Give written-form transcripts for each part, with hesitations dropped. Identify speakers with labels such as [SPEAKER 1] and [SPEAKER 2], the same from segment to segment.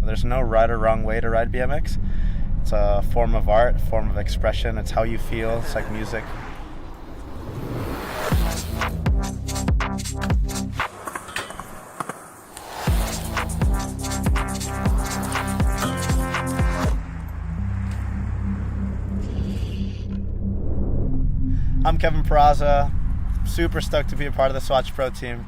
[SPEAKER 1] There's no right or wrong way to ride BMX. It's a form of art, a form of expression. It's how you feel. It's like music. I'm Kevin Plaza. Super stoked to be a part of the Swatch Pro team.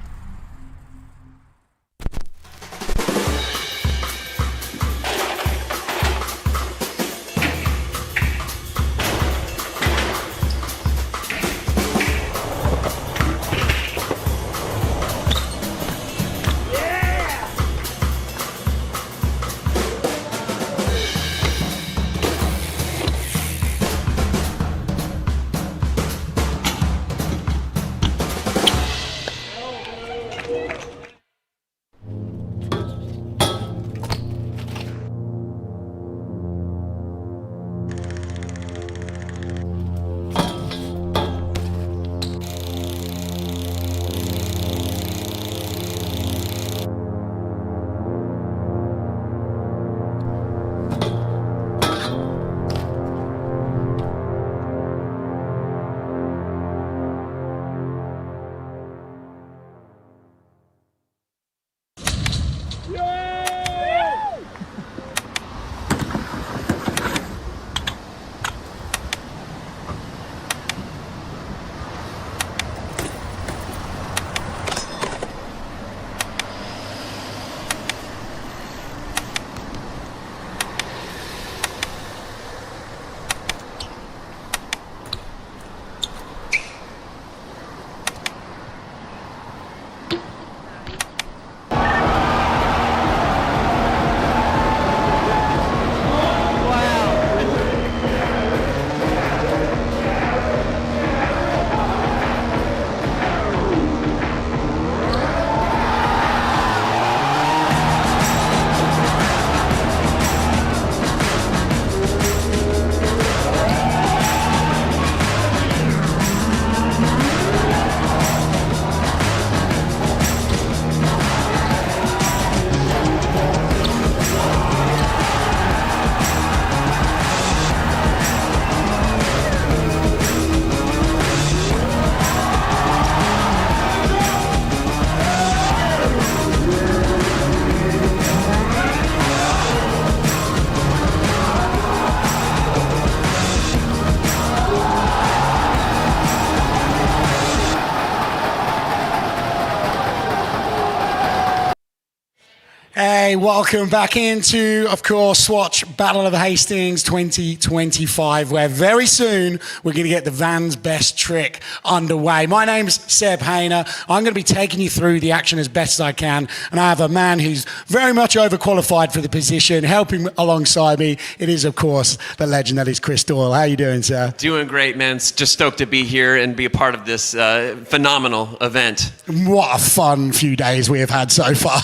[SPEAKER 2] Hey, welcome back into, of course, Swatch Battle of Hastings 2025, where very soon we're going to get the Van's Best Trick underway. My name's Sept. I'm going to be taking you through the action as best as I can, and I have a man who's very much overqualified for the position, helping alongside me. It is, of course, the legend that is Chris Doyle. How are you doing, sir?
[SPEAKER 3] Doing great, man. Just stoked to be here and be a part of this phenomenal event.
[SPEAKER 2] What a fun few days we have had so far.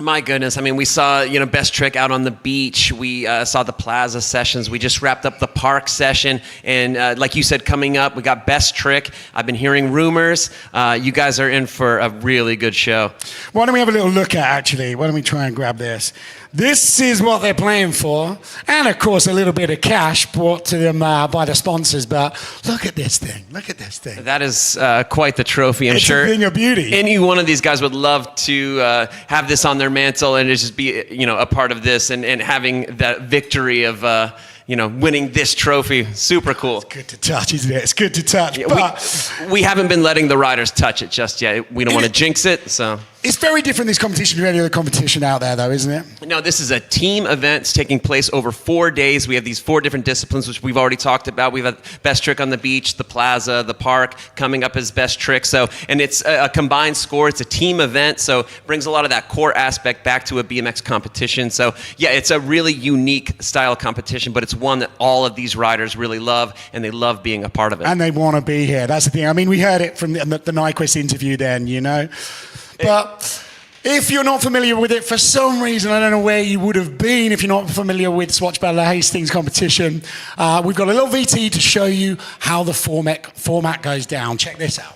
[SPEAKER 3] My goodness. I mean, we saw, Best Trick out on the beach. We saw the Plaza sessions. We just wrapped up the park session. And like you said, coming up, we got Best Trick. I've been hearing rumors. You guys are in for a really good show.
[SPEAKER 2] Why don't we have a little look at, actually? Why don't we try and grab this? This is what they're playing for. And, of course, a little bit of cash brought to them by the sponsors. But look at this thing. Look at this thing.
[SPEAKER 3] That is quite the trophy. I'm sure
[SPEAKER 2] it's a thing of beauty.
[SPEAKER 3] Any one of these guys would love to have this on their mantle and just be, a part of this and having that victory of, winning this trophy. Super cool.
[SPEAKER 2] It's good to touch, isn't it? It's good to touch.
[SPEAKER 3] Yeah,
[SPEAKER 2] but
[SPEAKER 3] we haven't been letting the riders touch it just yet. We don't want to jinx it, so.
[SPEAKER 2] It's very different, this competition, from any other competition out there, though, isn't it?
[SPEAKER 3] No, this is a team event. It's taking place over 4 days. We have these 4 different disciplines, which we've already talked about. We've had Best Trick on the beach, the Plaza, the park, coming up as Best Trick. And it's a combined score. It's a team event, so brings a lot of that core aspect back to a BMX competition. So, yeah, it's a really unique style competition, but it's one that all of these riders really love, and they love being a part of it.
[SPEAKER 2] And they want to be here. That's the thing. I mean, we heard it from the Nyquist interview then, But if you're not familiar with it, for some reason, I don't know where you would have been if you're not familiar with Swatch Battle of Hastings competition, we've got a little VT to show you how the format goes down. Check this out.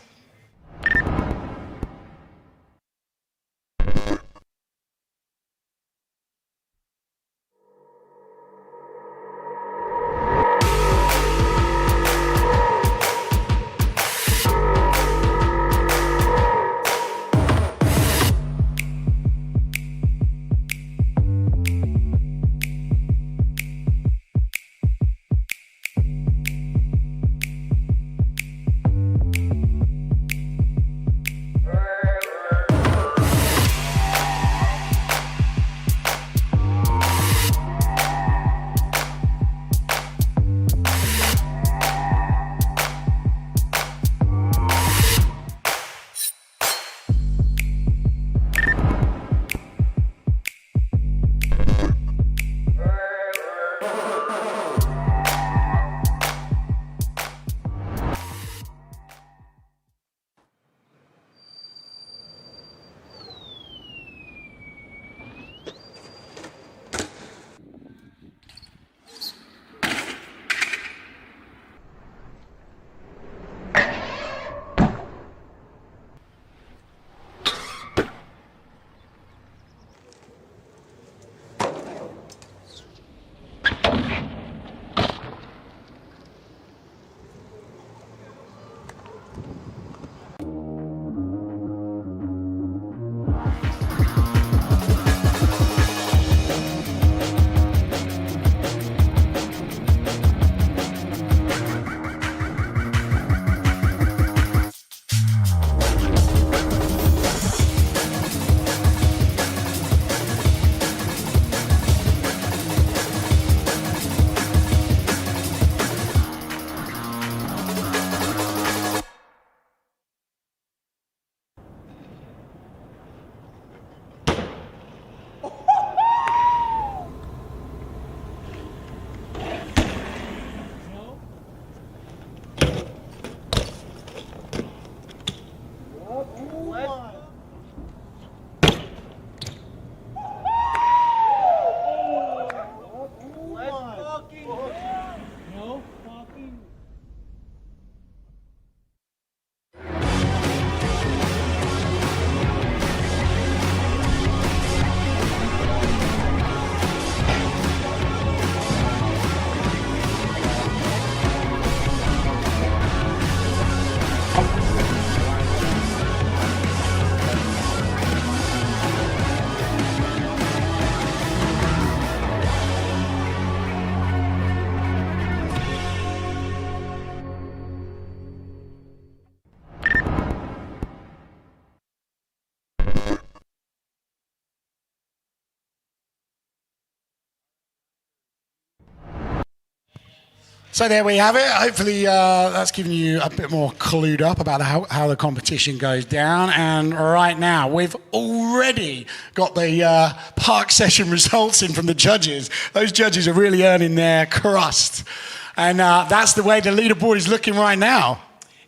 [SPEAKER 2] So there we have it. Hopefully that's given you a bit more clued up about how the competition goes down. And right now, we've already got the park session results in from the judges. Those judges are really earning their crust. And that's the way the leaderboard is looking right now.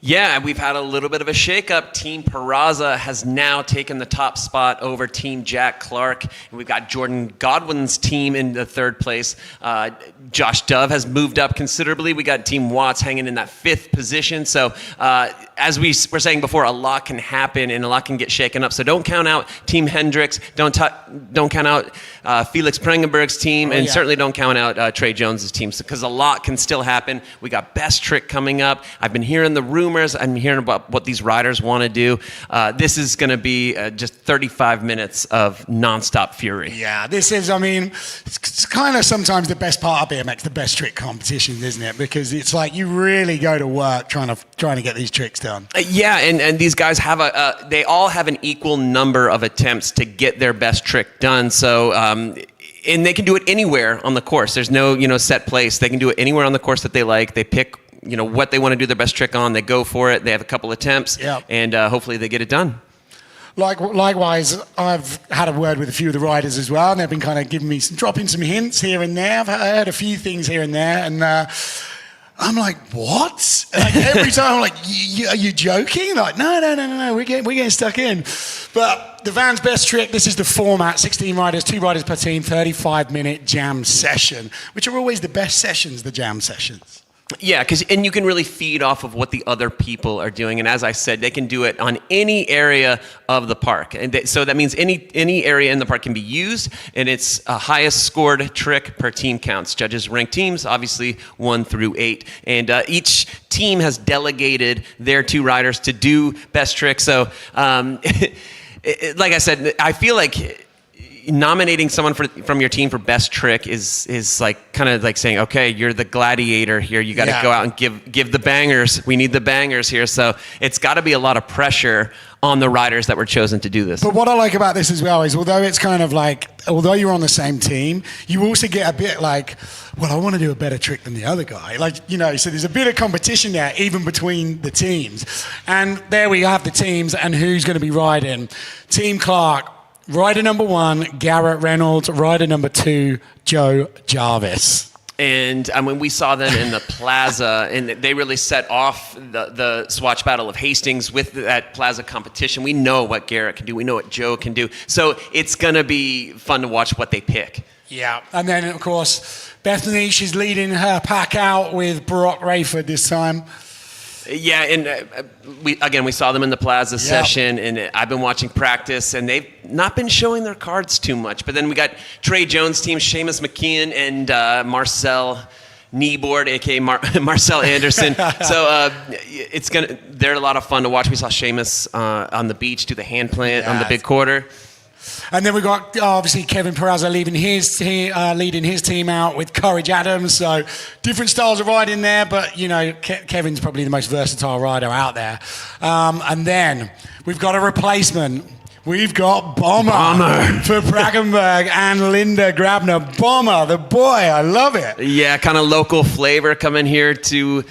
[SPEAKER 3] Yeah, we've had a little bit of a shakeup. Team Plaza has now taken the top spot over Team Jack Clark. And we've got Jordan Godwin's team in the third place. Josh Dove has moved up considerably. We got Team Watts hanging in that 5th position. So as we were saying before, a lot can happen and a lot can get shaken up. So don't count out Team Hendricks. Don't count out Felix Prengenberg's team. And certainly don't count out Trey Jones's team, because a lot can still happen. We got Best Trick coming up. I've been hearing the rumors. I'm hearing about what these riders want to do. This is going to be just 35 minutes of nonstop fury.
[SPEAKER 2] Yeah, this is, I mean, it's kind of sometimes the best part of BMX, the best trick competitions, isn't it? Because it's like you really go to work trying to get these tricks done.
[SPEAKER 3] Yeah, and these guys have they all have an equal number of attempts to get their best trick done. So, and they can do it anywhere on the course. There's no, set place. They can do it anywhere on the course that they like. They pick what they want to do their best trick on. They go for it. They have a couple attempts, and hopefully they get it done.
[SPEAKER 2] Likewise, I've had a word with a few of the riders as well, and they've been kind of giving me dropping some hints here and there. I've heard a few things here and there, and I'm like, what? Like every time I'm like, are you joking? Like, no, we're getting stuck in. But the Van's best trick, this is the format, 16 riders, 2 riders per team, 35-minute jam session, which are always the best sessions, the jam sessions.
[SPEAKER 3] Yeah, and you can really feed off of what the other people are doing. And as I said, they can do it on any area of the park. And so that means any area in the park can be used, and it's a highest scored trick per team counts. Judges rank teams, obviously 1 through 8. And each team has delegated their 2 riders to do best trick. So like I said, I feel like nominating someone from your team for best trick is like kind of like saying, okay, you're the gladiator here. You got to go out and give the bangers. We need the bangers here. So it's got to be a lot of pressure on the riders that were chosen to do this.
[SPEAKER 2] But what I like about this as well is, although it's kind of like, although you're on the same team, you also get a bit like, well, I want to do a better trick than the other guy. Like, so there's a bit of competition there, even between the teams. And there we have the teams and who's going to be riding. Team Clark, rider number 1, Garrett Reynolds. Rider number 2, Joe Jarvis.
[SPEAKER 3] And I mean, we saw them in the Plaza, and they really set off the Swatch Battle of Hastings with that Plaza competition. We know what Garrett can do. We know what Joe can do. So it's going to be fun to watch what they pick.
[SPEAKER 2] Yeah. And then, of course, Bethany, she's leading her pack out with Brock Rayford this time.
[SPEAKER 3] Yeah, and we saw them in the Plaza session, and I've been watching practice, and they've not been showing their cards too much. But then we got Trey Jones' team, Seamus McKeon, and Marcel Kneeboard, aka Marcel Anderson. So they're a lot of fun to watch. We saw Seamus on the beach do the hand plant on the big quarter.
[SPEAKER 2] And then we got obviously Kevin Peraza leading his team out with Courage Adams. So different styles of riding there, but Kevin's probably the most versatile rider out there. And then we've got a replacement. We've got Bomber for Brackenberg and Linda Grabner. Bomber, the boy, I love it. Yeah,
[SPEAKER 3] kind of local flavor coming here to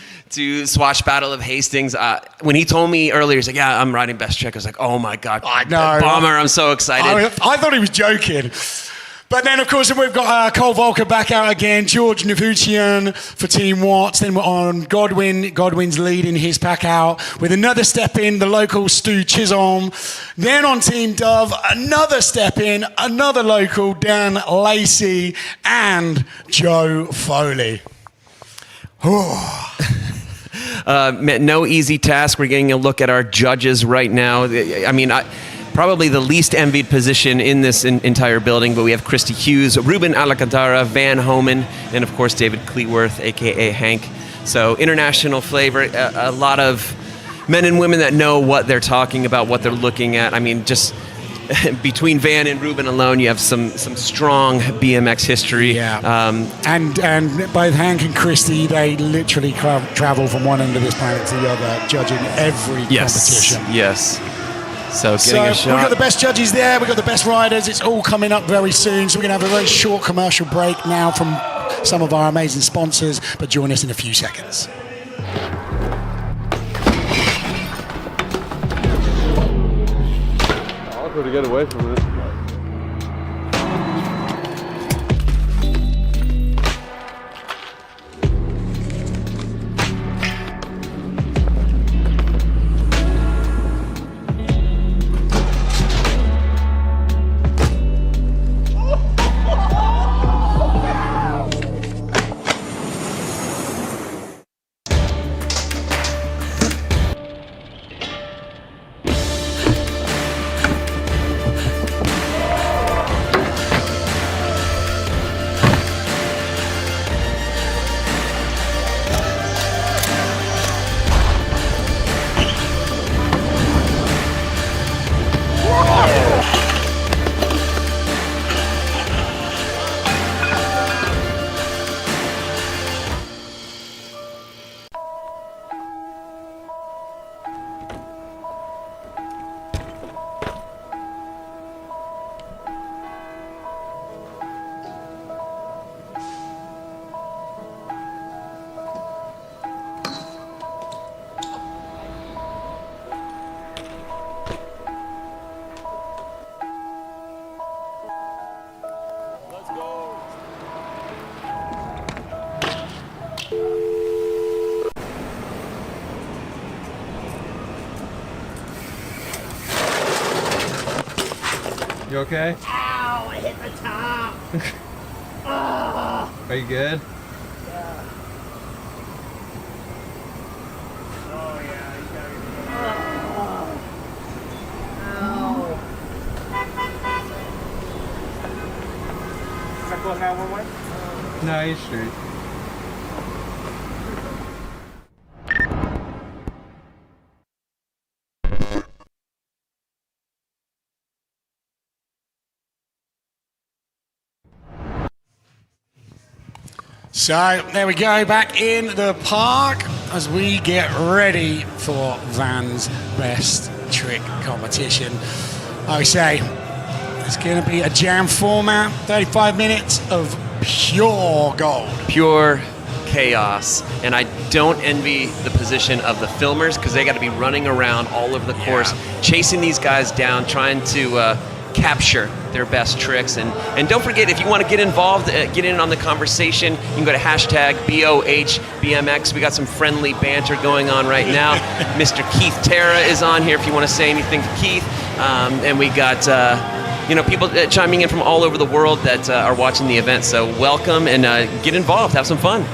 [SPEAKER 3] Swatch Battle of Hastings. When he told me earlier, he's like, yeah, I'm riding best trick. I was like, oh my God.
[SPEAKER 2] I know.
[SPEAKER 3] Bomber, I'm so excited.
[SPEAKER 2] I thought he was joking. But then, of course, we've got Cole Volker back out again, George Navutian for Team Watts. Then we're on Godwin. Godwin's leading his pack out with another step in, the local Stu Chisholm. Then on Team Dove, another step in, another local, Dan Lacey and Joe Foley.
[SPEAKER 3] No easy task. We're getting a look at our judges right now. I mean, probably the least envied position in this entire building, but we have Christy Hughes, Ruben Alcantara, Van Homan, and of course David Cleworth, aka Hank. So international flavor, a lot of men and women that know what they're talking about, what they're looking at. I mean, just between Van and Ruben alone, you have some strong BMX history.
[SPEAKER 2] Yeah. And both Hank and Christy, they literally travel from one end of this planet to the other, judging every competition.
[SPEAKER 3] Yes. So getting a shot.
[SPEAKER 2] We've got the best judges there. We've got the best riders. It's all coming up very soon. So we're going to have a very short commercial break now from some of our amazing sponsors, but join us in a few seconds.
[SPEAKER 4] Awkward to get away from it. You okay?
[SPEAKER 5] Ow, I hit the top.
[SPEAKER 4] Are you good?
[SPEAKER 5] Yeah. Oh yeah, you gotta Ow. Is that close now one way?
[SPEAKER 4] No, you're straight.
[SPEAKER 2] So there we go, back in the park as we get ready for Van's Best Trick competition. Like I say, it's going to be a jam format, 35 minutes of pure gold.
[SPEAKER 3] Pure chaos. And I don't envy the position of the filmers because they got to be running around all over the course, chasing these guys down, trying to capture their best tricks. And don't forget, if you want to get involved, get in on the conversation, you can go to hashtag BOHBMX. We got some friendly banter going on right now. Mr. Keith Terra is on here if you want to say anything to Keith. And we got people chiming in from all over the world that are watching the event. So welcome and get involved, have some fun.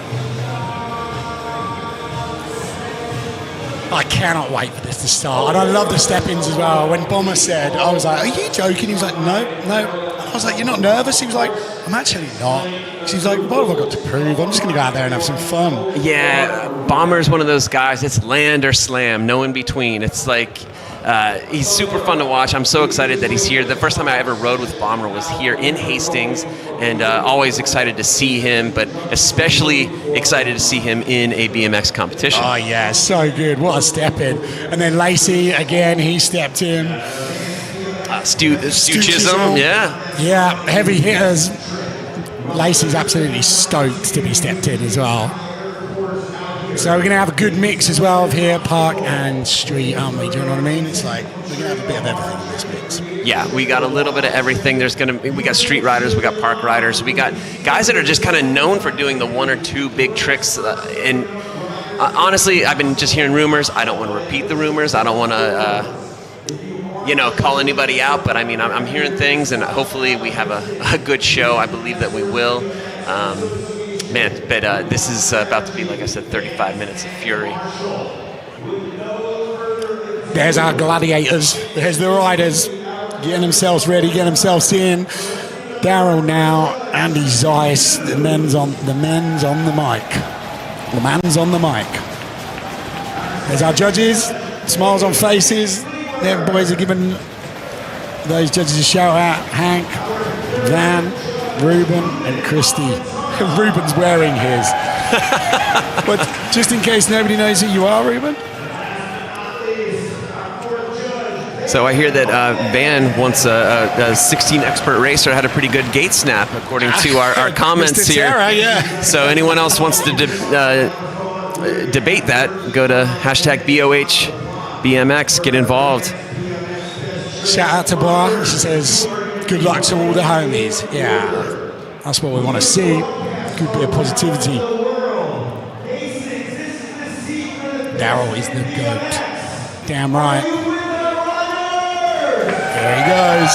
[SPEAKER 2] I cannot wait for this to start. And I love the step-ins as well. When Bomber said, I was like, are you joking? He was like, no. I was like, you're not nervous? He was like, I'm actually not. She was like, what have I got to prove? I'm just going to go out there and have some fun.
[SPEAKER 3] Yeah, Bomber's one of those guys. It's land or slam, no in between. It's like, he's super fun to watch. I'm so excited that he's here. The first time I ever rode with Bomber was here in Hastings, and always excited to see him, but especially excited to see him in a BMX competition.
[SPEAKER 2] Oh, yeah, so good. What a step in. And then Lacey, again, he stepped in.
[SPEAKER 3] Stu Chisholm, yeah.
[SPEAKER 2] Yeah, heavy hitters. Lacey's absolutely stoked to be stepped in as well. So we're going to have a good mix as well of here, park and street, aren't we? Do you know what I mean? It's like we're going to have a bit of everything in this mix.
[SPEAKER 3] Yeah, we got a little bit of everything. We got street riders, we got park riders, we got guys that are just kind of known for doing the one or two big tricks. And honestly, I've been just hearing rumors. I don't want to repeat the rumors. I don't want to, call anybody out. But I mean, I'm hearing things, and hopefully we have a good show. I believe that we will. This is about to be, like I said, 35 minutes of fury.
[SPEAKER 2] There's our gladiators. There's the riders getting themselves ready, getting themselves in. Daryl now, Andy Zeiss, the men's on the mic. The man's on the mic. There's our judges, smiles on faces. The boys are giving those judges a shout out. Hank, Van, Ruben, and Christy. Ruben's wearing his. But just in case nobody knows who you are, Ruben.
[SPEAKER 3] So I hear that Van, once a 16 expert racer, had a pretty good gate snap, according to our comments
[SPEAKER 2] Mr.
[SPEAKER 3] here.
[SPEAKER 2] Terra, yeah.
[SPEAKER 3] So anyone else wants to debate that, go to hashtag BOHBMX, get involved.
[SPEAKER 2] Shout out to Bar. She says, good luck to all the homies. Yeah, that's what we want to see. Good bit of positivity. Daryl is the GOAT. Damn right. There he goes.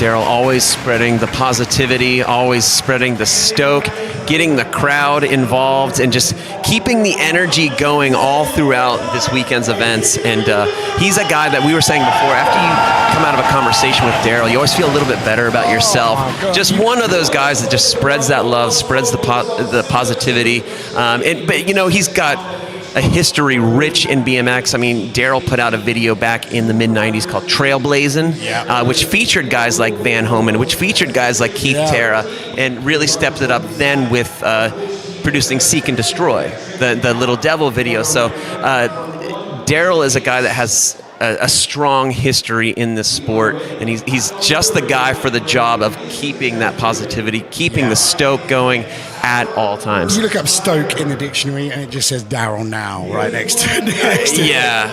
[SPEAKER 3] Daryl always spreading the positivity, always spreading the stoke, getting the crowd involved, and just keeping the energy going all throughout this weekend's events. And he's a guy that we were saying before, after you come out of a conversation with Daryl, you always feel a little bit better about yourself. Just one of those guys that just spreads that love, spreads the positivity. But you know, he's got a history rich in BMX. I mean, Daryl put out a video back in the mid-90s called Trailblazin', which featured guys like Van Homan, which featured guys like Keith Terra, and really stepped it up then with producing Seek and Destroy, the Little Devil video. So Daryl is a guy that has a strong history in this sport, and he's just the guy for the job of keeping that positivity, keeping the stoke going at all times.
[SPEAKER 2] You look up Stoke in the dictionary and it just says Daryl now right next to it.
[SPEAKER 3] Yeah.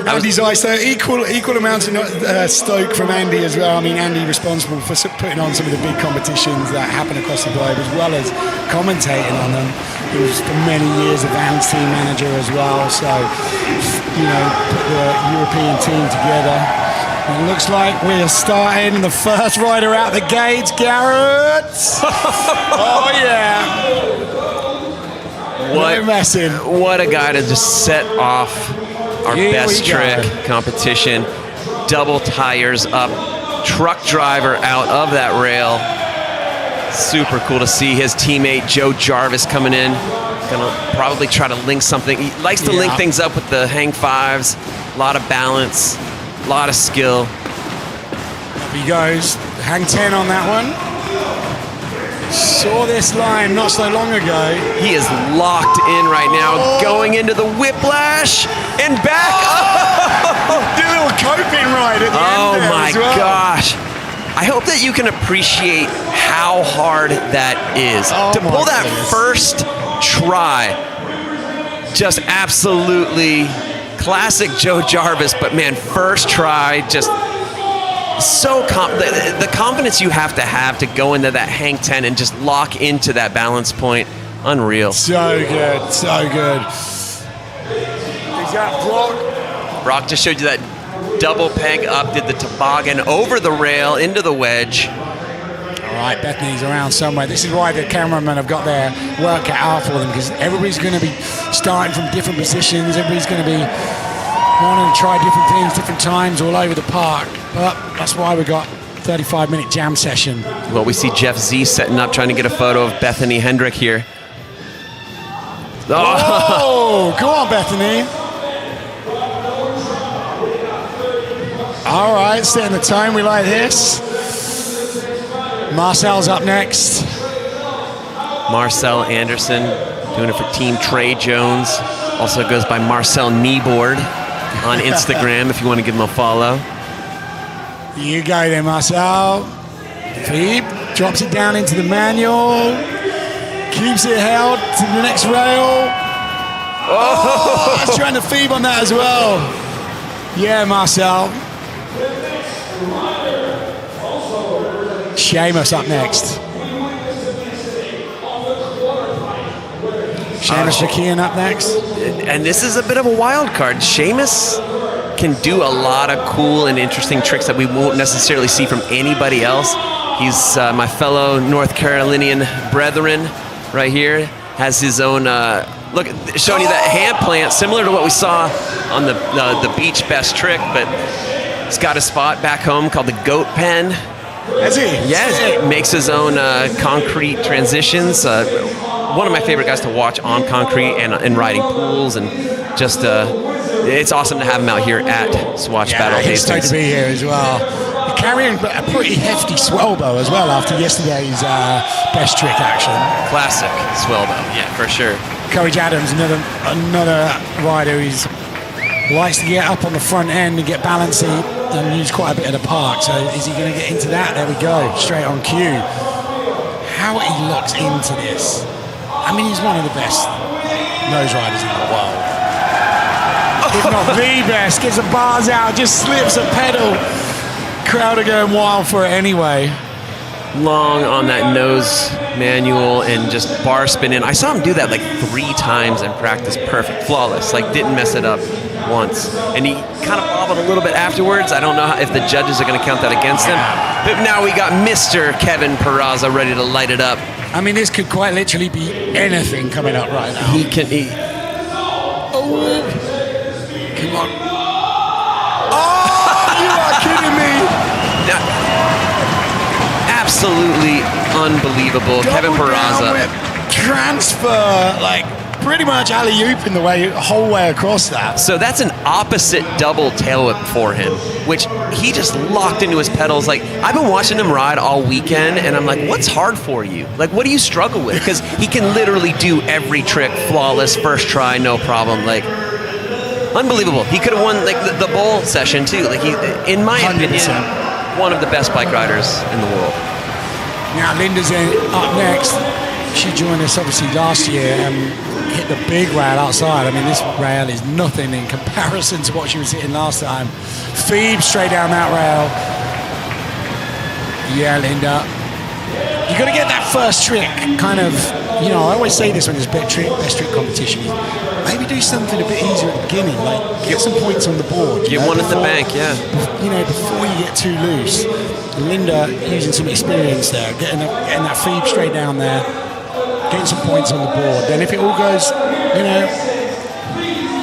[SPEAKER 2] Andy's eyes, so equal amounts of Stoke from Andy as well. I mean, Andy responsible for putting on some of the big competitions that happen across the globe, as well as commentating on them. He was for many years a Vans team manager as well, so, you know, put the European team together. It looks like we're starting the first rider out the gates, Garrett. Oh yeah. No messing.
[SPEAKER 3] What a guy to just set off our best trick competition. Double tires up, truck driver out of that rail. Super cool to see his teammate Joe Jarvis coming in. Gonna probably try to link something. He likes to link things up with the hang fives. A lot of balance. A lot of skill.
[SPEAKER 2] Up he goes. Hang 10 on that one. Saw this line not so long ago.
[SPEAKER 3] He is locked in right now, going into the whiplash and back.
[SPEAKER 2] Do a little coping ride at the end there
[SPEAKER 3] my
[SPEAKER 2] as well.
[SPEAKER 3] gosh. I hope that you can appreciate how hard that is. To pull that first try, just absolutely classic Joe Jarvis, but man, first try, just so the confidence you have to go into that hang 10 and just lock into that balance point, unreal.
[SPEAKER 2] So good, so good. He's got Brock.
[SPEAKER 3] Brock just showed you that double peg up, did the toboggan over the rail into the wedge.
[SPEAKER 2] All right, Bethany's around somewhere. This is why the cameramen have got their work cut out for them, because everybody's going to be starting from different positions. Everybody's going to be wanting to try different things, different times all over the park. But that's why we got 35-minute jam session.
[SPEAKER 3] Well, we see Jeff Z setting up, trying to get a photo of Bethany Hendrick here.
[SPEAKER 2] Oh, go on, Bethany. All right, setting the tone. We like this. Marcel's up next.
[SPEAKER 3] Marcel Anderson doing it for Team Trey Jones. Also goes by Marcel Kneeboard on Instagram if you want to give him a follow.
[SPEAKER 2] You go there, Marcel. Feeb drops it down into the manual. Keeps it held to the next rail. Oh, that's trying to Feeb on that as well. Yeah, Marcel. Seamus up next. Seamus McKeon up next.
[SPEAKER 3] And this is a bit of a wild card. Seamus can do a lot of cool and interesting tricks that we won't necessarily see from anybody else. He's my fellow North Carolinian brethren right here. Has his own, look, showing you that hand plant, similar to what we saw on the beach best trick, but he's got a spot back home called the Goat Pen.
[SPEAKER 2] Has he?
[SPEAKER 3] Yes, makes his own concrete transitions. One of my favorite guys to watch on concrete and riding pools, and just it's awesome to have him out here at Swatch Battle of
[SPEAKER 2] Hastings.
[SPEAKER 3] Hastings.
[SPEAKER 2] To be here as well. You're carrying a pretty hefty swell bow as well after yesterday's best trick action.
[SPEAKER 3] Classic swell bow, yeah, for sure.
[SPEAKER 2] Courage Adams, another rider who's likes to get up on the front end and get balancy and use quite a bit of the park. So is he going to get into that? There we go, straight on cue. How he locks into this. I mean, he's one of the best nose riders in the world. If not the best. Gets the bars out, just slips a pedal. Crowd are going wild for it anyway.
[SPEAKER 3] Long on that nose manual and just bar spin in. I saw him do that like 3 times in practice. Perfect, flawless, like didn't mess it up once. And he kind of wobbled a little bit afterwards. I don't know if the judges are going to count that against him. But now we got Mr. Kevin Peraza ready to light it up.
[SPEAKER 2] I mean, this could quite literally be anything coming up right now.
[SPEAKER 3] He can...
[SPEAKER 2] Oh! Come on. Oh, you are kidding me.
[SPEAKER 3] Absolutely unbelievable. Kevin Peraza.
[SPEAKER 2] Transfer, like pretty much alley-oop in the whole way across that.
[SPEAKER 3] So that's an opposite double tail whip for him, which he just locked into his pedals. Like, I've been watching him ride all weekend, and I'm like, what's hard for you? Like, what do you struggle with? Because he can literally do every trick flawless, first try, no problem. Like, unbelievable. He could have won like the bowl session too. Like, he, in my
[SPEAKER 2] 100%.
[SPEAKER 3] opinion, one of the best bike riders in the world.
[SPEAKER 2] Now Linda's up next. She joined us obviously last year and hit the big rail outside. I mean, this rail is nothing in comparison to what she was hitting last time. Phoebe straight down that rail. Yeah, Linda. You got to get that first trick kind of, you know, I always say this when there's best trick competition. Maybe do something a bit easier at the beginning, like get some points on the board.
[SPEAKER 3] Get one at the bank, yeah.
[SPEAKER 2] You know, before you get too loose. Linda using some experience there, getting that feed straight down there, getting some points on the board. Then if it all goes, you know,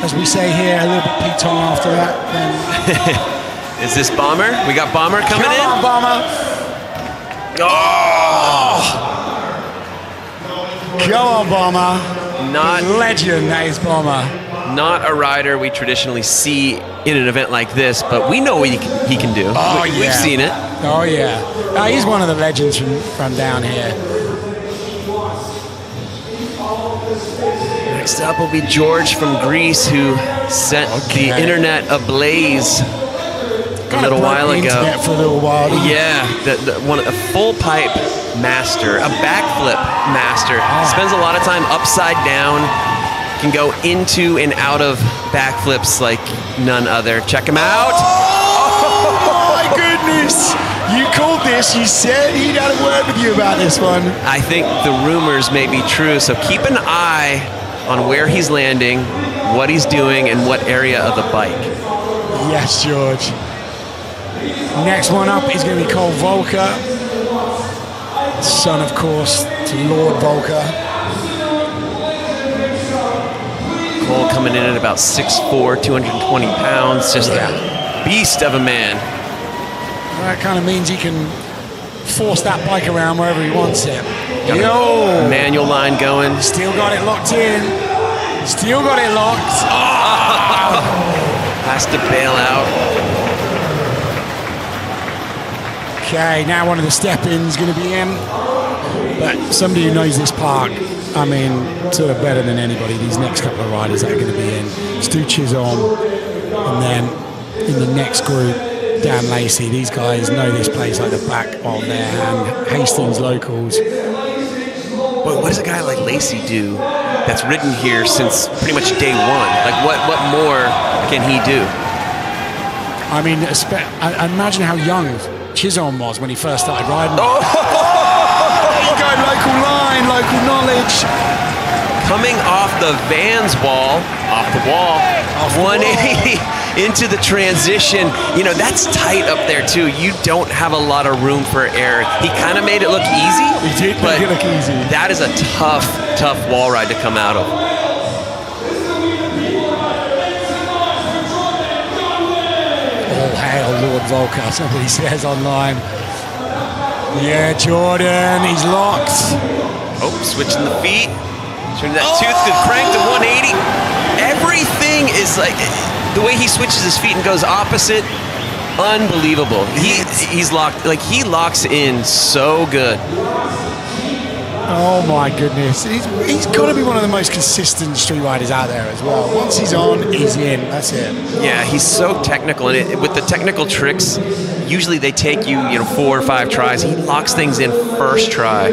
[SPEAKER 2] as we say here, a little bit piton after that, then...
[SPEAKER 3] Is this Bomber? We got Bomber coming in?
[SPEAKER 2] Come on, Bomber!
[SPEAKER 3] Oh!
[SPEAKER 2] Come on, Bomber.
[SPEAKER 3] Not
[SPEAKER 2] legend, that is Bomber.
[SPEAKER 3] Not a rider we traditionally see in an event like this, but we know what he can do.
[SPEAKER 2] Oh,
[SPEAKER 3] We've seen it.
[SPEAKER 2] Oh, yeah. He's one of the legends from down here.
[SPEAKER 3] Next up will be George from Greece, who set the internet ablaze a little while ago.
[SPEAKER 2] For a little while.
[SPEAKER 3] Yeah, a full pipe master, a backflip master. Spends a lot of time upside down. Can go into and out of backflips like none other. Check him out.
[SPEAKER 2] Oh my goodness! You called this. You said he'd had a word with you about this one.
[SPEAKER 3] I think the rumors may be true, so keep an eye on where he's landing, what he's doing, and what area of the bike.
[SPEAKER 2] Yes, George. Next one up is going to be Cole Volker, son, of course, to Lord Volker.
[SPEAKER 3] Cole coming in at about 6'4", 220 pounds, just a beast of a man.
[SPEAKER 2] That kind of means he can force that bike around wherever he wants it.
[SPEAKER 3] Yo! Manual line going.
[SPEAKER 2] Still got it locked in. Still got it locked. Oh!
[SPEAKER 3] Has to bail out.
[SPEAKER 2] Okay, now one of the step-ins going to be in. But somebody who knows this park, I mean, sort of better than anybody, these next couple of riders that are going to be in. Stu Chisholm, and then in the next group, Dan Lacey. These guys know this place like the back of their hand. Hastings locals.
[SPEAKER 3] But what does a guy like Lacey do that's ridden here since pretty much day one? Like, what more can he do?
[SPEAKER 2] I mean, I imagine how young Chisholm was when he first started riding.
[SPEAKER 3] Oh!
[SPEAKER 2] There you go, local line, local knowledge.
[SPEAKER 3] Coming off the Vans wall, off the wall, 180 into the transition. You know, that's tight up there too. You don't have a lot of room for error. He kind of made it look easy.
[SPEAKER 2] He did make it look easy.
[SPEAKER 3] That is a tough wall ride to come out of.
[SPEAKER 2] All hail Lord Volker, somebody says online. Yeah, Jordan, he's locked.
[SPEAKER 3] Oh, switching the feet. Turning that tooth to crank to 180. Everything is like, the way he switches his feet and goes opposite, unbelievable. He's locked, like he locks in so good.
[SPEAKER 2] Oh my goodness. He's got to be one of the most consistent street riders out there as well. Once he's on, he's in. That's it.
[SPEAKER 3] Yeah, he's so technical, and with the technical tricks, usually they take you, 4 or 5 tries. He locks things in first try.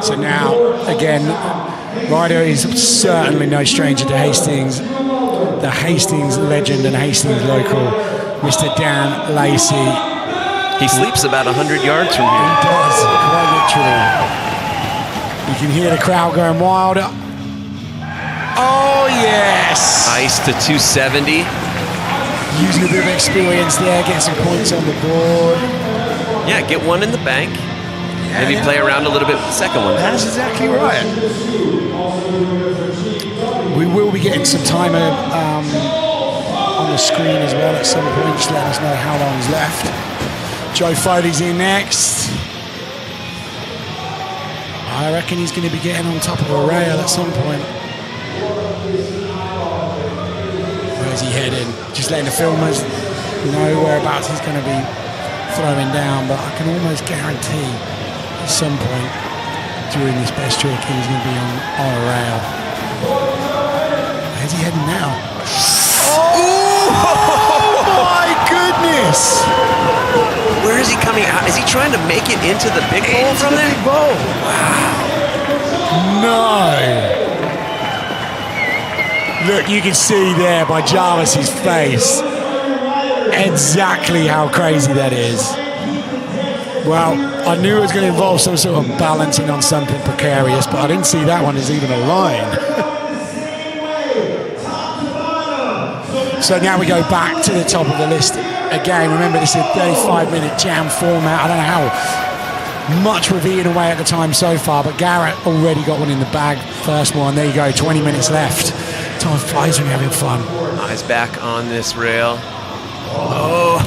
[SPEAKER 2] So now, again, Ryder is certainly no stranger to Hastings. The Hastings legend and Hastings local, Mr. Dan Lacey.
[SPEAKER 3] He sleeps about 100 yards from
[SPEAKER 2] He
[SPEAKER 3] here.
[SPEAKER 2] does, quite literally. You can hear the crowd going wild. Oh, yes.
[SPEAKER 3] Ice to 270.
[SPEAKER 2] Using a bit of experience there, getting some points on the board.
[SPEAKER 3] Yeah, get one in the bank. Maybe
[SPEAKER 2] yeah.
[SPEAKER 3] play around a little bit with the second one.
[SPEAKER 2] That's exactly right. We will be getting some timer on the screen as well at some point, just letting us know how long is left. Joe Foley's in next. I reckon he's going to be getting on top of a rail at some point. Where's he heading? Just letting the filmers know whereabouts he's going to be throwing down, but I can almost guarantee at some point during this best trick he's going to be on a rail. Where's he heading now? Oh my goodness!
[SPEAKER 3] Where is he coming out? Is he trying to make it into the big bowl from there?
[SPEAKER 2] Big bowl. Wow. No. Look, you can see there by Jarvis's face exactly how crazy that is. Well, I knew it was going to involve some sort of balancing on something precarious, but I didn't see that one as even a line. So now we go back to the top of the list. Again, remember this is a 35-minute jam format. I don't know how much we're eating away at the time so far, but Garrett already got one in the bag. First one, there you go, 20 minutes left. Time flies when you're having fun.
[SPEAKER 3] Eyes back on this rail. Oh,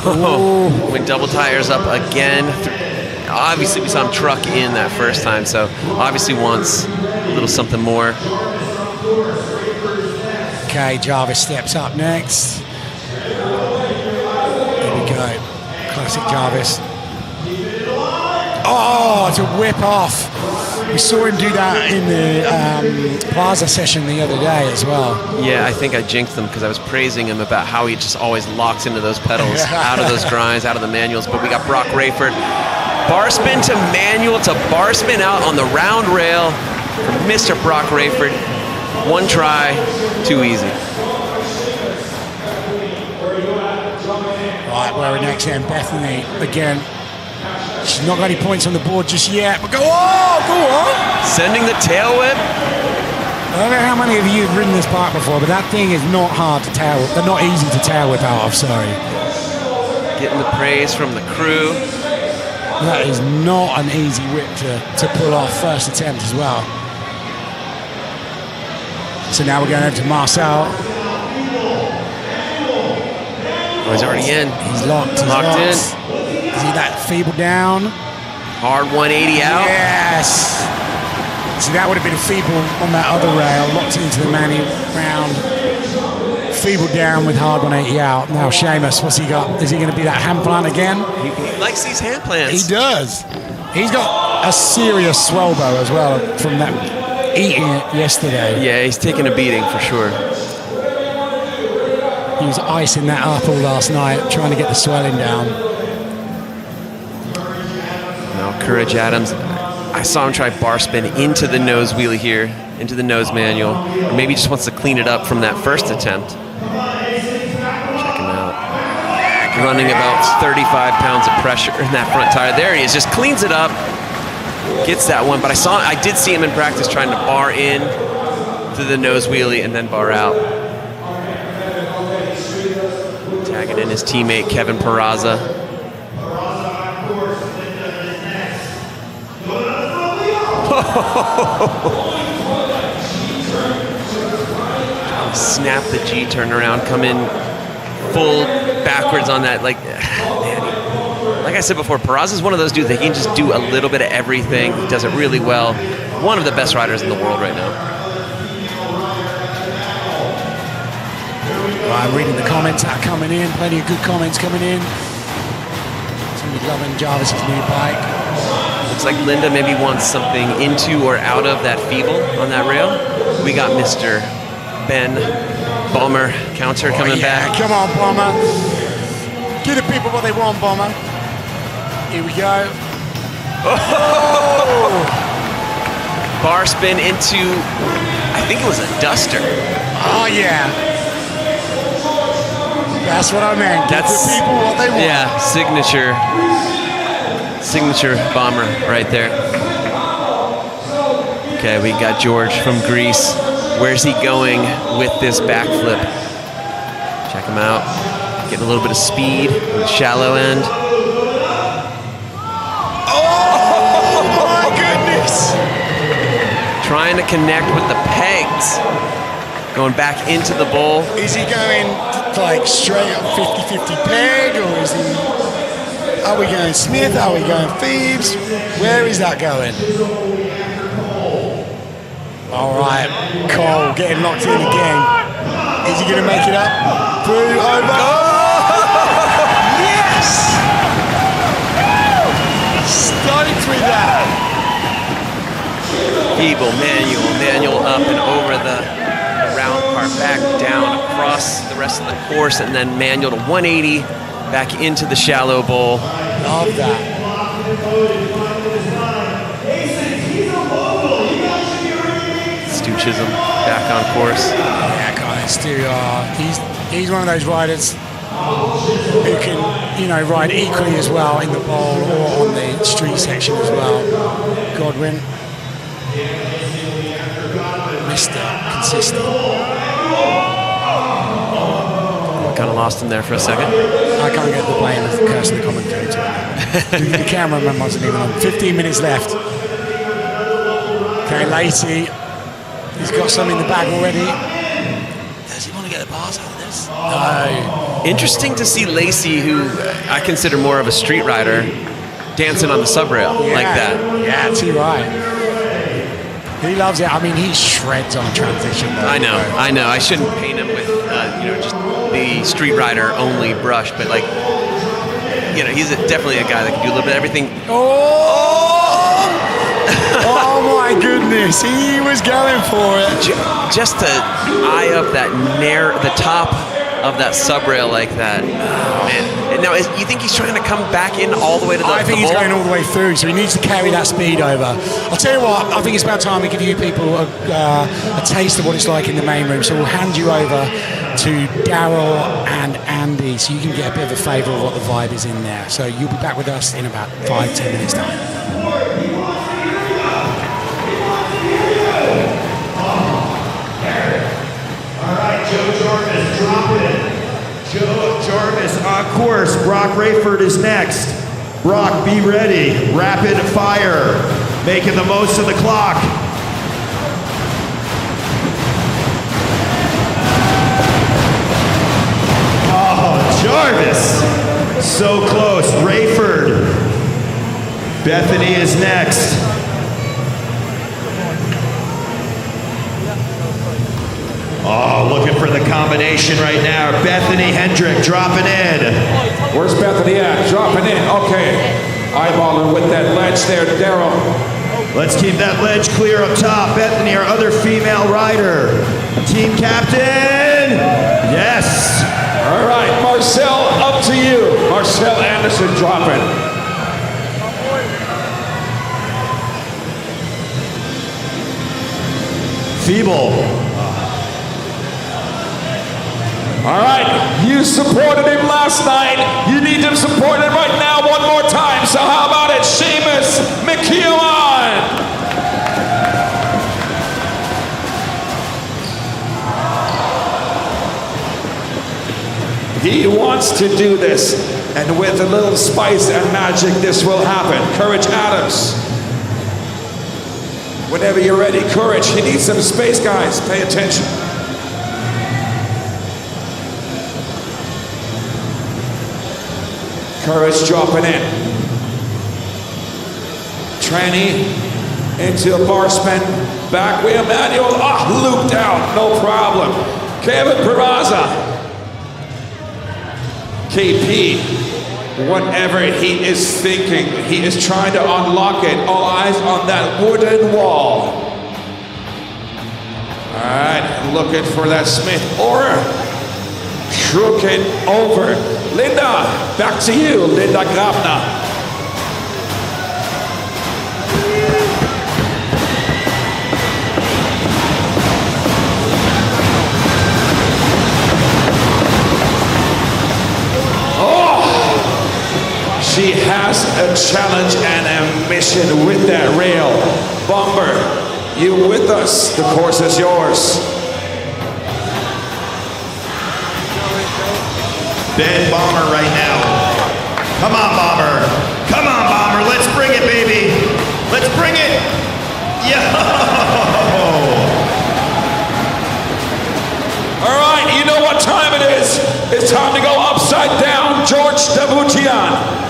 [SPEAKER 3] went double tires up again. Obviously, we saw him truck in that first time, so obviously wants a little something more.
[SPEAKER 2] Okay, Jarvis steps up next. There we go. Classic Jarvis. Oh, it's a whip off. We saw him do that in the Plaza session the other day as well.
[SPEAKER 3] Yeah, I think I jinxed him because I was praising him about how he just always locks into those pedals, out of those grinds, out of the manuals. But we got Brock Rayford. Bar spin to manual to bar spin out on the round rail for Mr. Brock Rayford. One try, too easy.
[SPEAKER 2] Right, we're next in Bethany again. She's not got any points on the board just yet, but go on!
[SPEAKER 3] Sending the tail whip.
[SPEAKER 2] I don't know how many of you have ridden this bike before, but that thing is not hard to tail, not easy to tail whip out of, sorry.
[SPEAKER 3] Getting the praise from the crew.
[SPEAKER 2] That is not an easy whip to pull off first attempt as well. So now we're going over to Marcel.
[SPEAKER 3] Oh, he's already in.
[SPEAKER 2] He's locked.
[SPEAKER 3] Locked in.
[SPEAKER 2] Is he that feeble down?
[SPEAKER 3] Hard 180 out.
[SPEAKER 2] Yes. So that would have been a feeble on that other rail, locked into the manual round. Feeble down with hard 180 out. Now Seamus, what's he got? Is he going to be that hand plant again?
[SPEAKER 3] He likes these hand plants.
[SPEAKER 2] He does. He's got a serious swell bow as well from that eating it yesterday.
[SPEAKER 3] Yeah, he's taking a beating for sure.
[SPEAKER 2] He was icing that up all last night, trying to get the swelling down.
[SPEAKER 3] Now Courage Adams, I saw him try bar spin into the nose wheelie here, into the nose manual. Or maybe he just wants to clean it up from that first attempt. Check him out. Running about 35 pounds of pressure in that front tire. There he is, just cleans it up. Gets that one, but I did see him in practice trying to bar in to the nose wheelie and then bar out. Tagging in his teammate Kevin Peraza. Snap the G turnaround, come in full backwards on that. Like I said before, Peraza's one of those dudes that he can just do a little bit of everything. He does it really well. One of the best riders in the world right now.
[SPEAKER 2] Well, I'm reading the comments that are coming in. Plenty of good comments coming in. Somebody loving Jarvis's new bike.
[SPEAKER 3] Looks like Linda maybe wants something into or out of that feeble on that rail. We got Mr. Ben Bomber counter coming back.
[SPEAKER 2] Come on, Bomber. Give the people what they want, Bomber. Here we go. Oh!
[SPEAKER 3] Bar spin into, I think it was a duster.
[SPEAKER 2] Oh, yeah. That's what I meant. Give the people what they want.
[SPEAKER 3] Yeah, signature bomber right there. Okay, we got George from Greece. Where's he going with this backflip? Check him out. Getting a little bit of speed on the shallow end.
[SPEAKER 2] Oh, my goodness.
[SPEAKER 3] Trying to connect with the pegs. Going back into the bowl.
[SPEAKER 2] Is he going like straight up 50-50 peg, or is he... Are we going Smith? Are we going Phoebes? Where is that going? All right, Cole getting locked in again. Is he going to make it up? Through, over. Oh! Yes! Stoked with that.
[SPEAKER 3] Feeble, manual up and over the round part, back down across the rest of the course, and then manual to 180, back into the shallow bowl.
[SPEAKER 2] Love that.
[SPEAKER 3] Stu Chisholm back on course.
[SPEAKER 2] Yeah, guys, Stu, he's one of those riders who can, ride equally as well in the bowl or on the street section as well. Godwin, Mr. Consistent.
[SPEAKER 3] Kind of lost him there for a second.
[SPEAKER 2] I can't get the blame of the curse of the commentator. The cameraman wasn't even on. 15 minutes left. Okay, Lacey. He's got some in the bag already. Does he want to get the bars out of this? No.
[SPEAKER 3] Interesting to see Lacey, who I consider more of a street rider, dancing on the subrail like that.
[SPEAKER 2] Yeah, too right. He loves it. I mean, he shreds on transition. Though.
[SPEAKER 3] I know. I shouldn't paint him with, just the street rider only brush, but he's definitely a guy that can do a little bit of everything.
[SPEAKER 2] Oh my goodness, he was going for it.
[SPEAKER 3] Just to eye up the top of that subrail like that. Oh, man. Now, you think he's trying to come back in all the way to the
[SPEAKER 2] I think he's
[SPEAKER 3] bowl?
[SPEAKER 2] going all the way through, so he needs to carry that speed over. I'll tell you what, I think it's about time we give you people a taste of what it's like in the main room. So we'll hand you over to Daryl and Andy so you can get a bit of a flavour of what the vibe is in there. So you'll be back with us in about 5-10 minutes time.
[SPEAKER 6] All right, Joe Jarvis, drop it. Joe Jarvis on course. Brock Rayford is next. Brock, be ready. Rapid fire. Making the most of the clock. Oh, Jarvis. So close. Rayford. Bethany is next. Oh, looking for the combination right now. Bethany Hendrick dropping in.
[SPEAKER 7] Where's Bethany at? Dropping in. Okay. Eyeballing with that ledge there, Daryl.
[SPEAKER 6] Let's keep that ledge clear up top. Bethany, our other female rider. Team captain. Yes.
[SPEAKER 7] All right, Marcel, up to you. Marcel Anderson dropping.
[SPEAKER 6] Feeble.
[SPEAKER 7] All right, you supported him last night. You need to support him right now one more time. So how about it, Seamus McKeown? He wants to do this, and with a little spice and magic, this will happen. Courage Adams. Whenever you're ready, Courage. He needs some space, guys. Pay attention. Courage dropping in. Tranny into a bar spin. Back wheel manual. Looped out. No problem. Kevin Peraza. KP whatever he is thinking, he is trying to unlock it. All eyes on that wooden wall. All right, looking for that Smith or crooked over. Linda, back to you, Linda Grabner. She has a challenge and a mission with that rail. Bomber, you with us. The course is yours.
[SPEAKER 6] Ben Bomber right now. Come on, Bomber. Come on, Bomber. Let's bring it, baby. Let's bring it. Yo!
[SPEAKER 7] All right, you know what time it is. It's time to go upside down. George Davutian.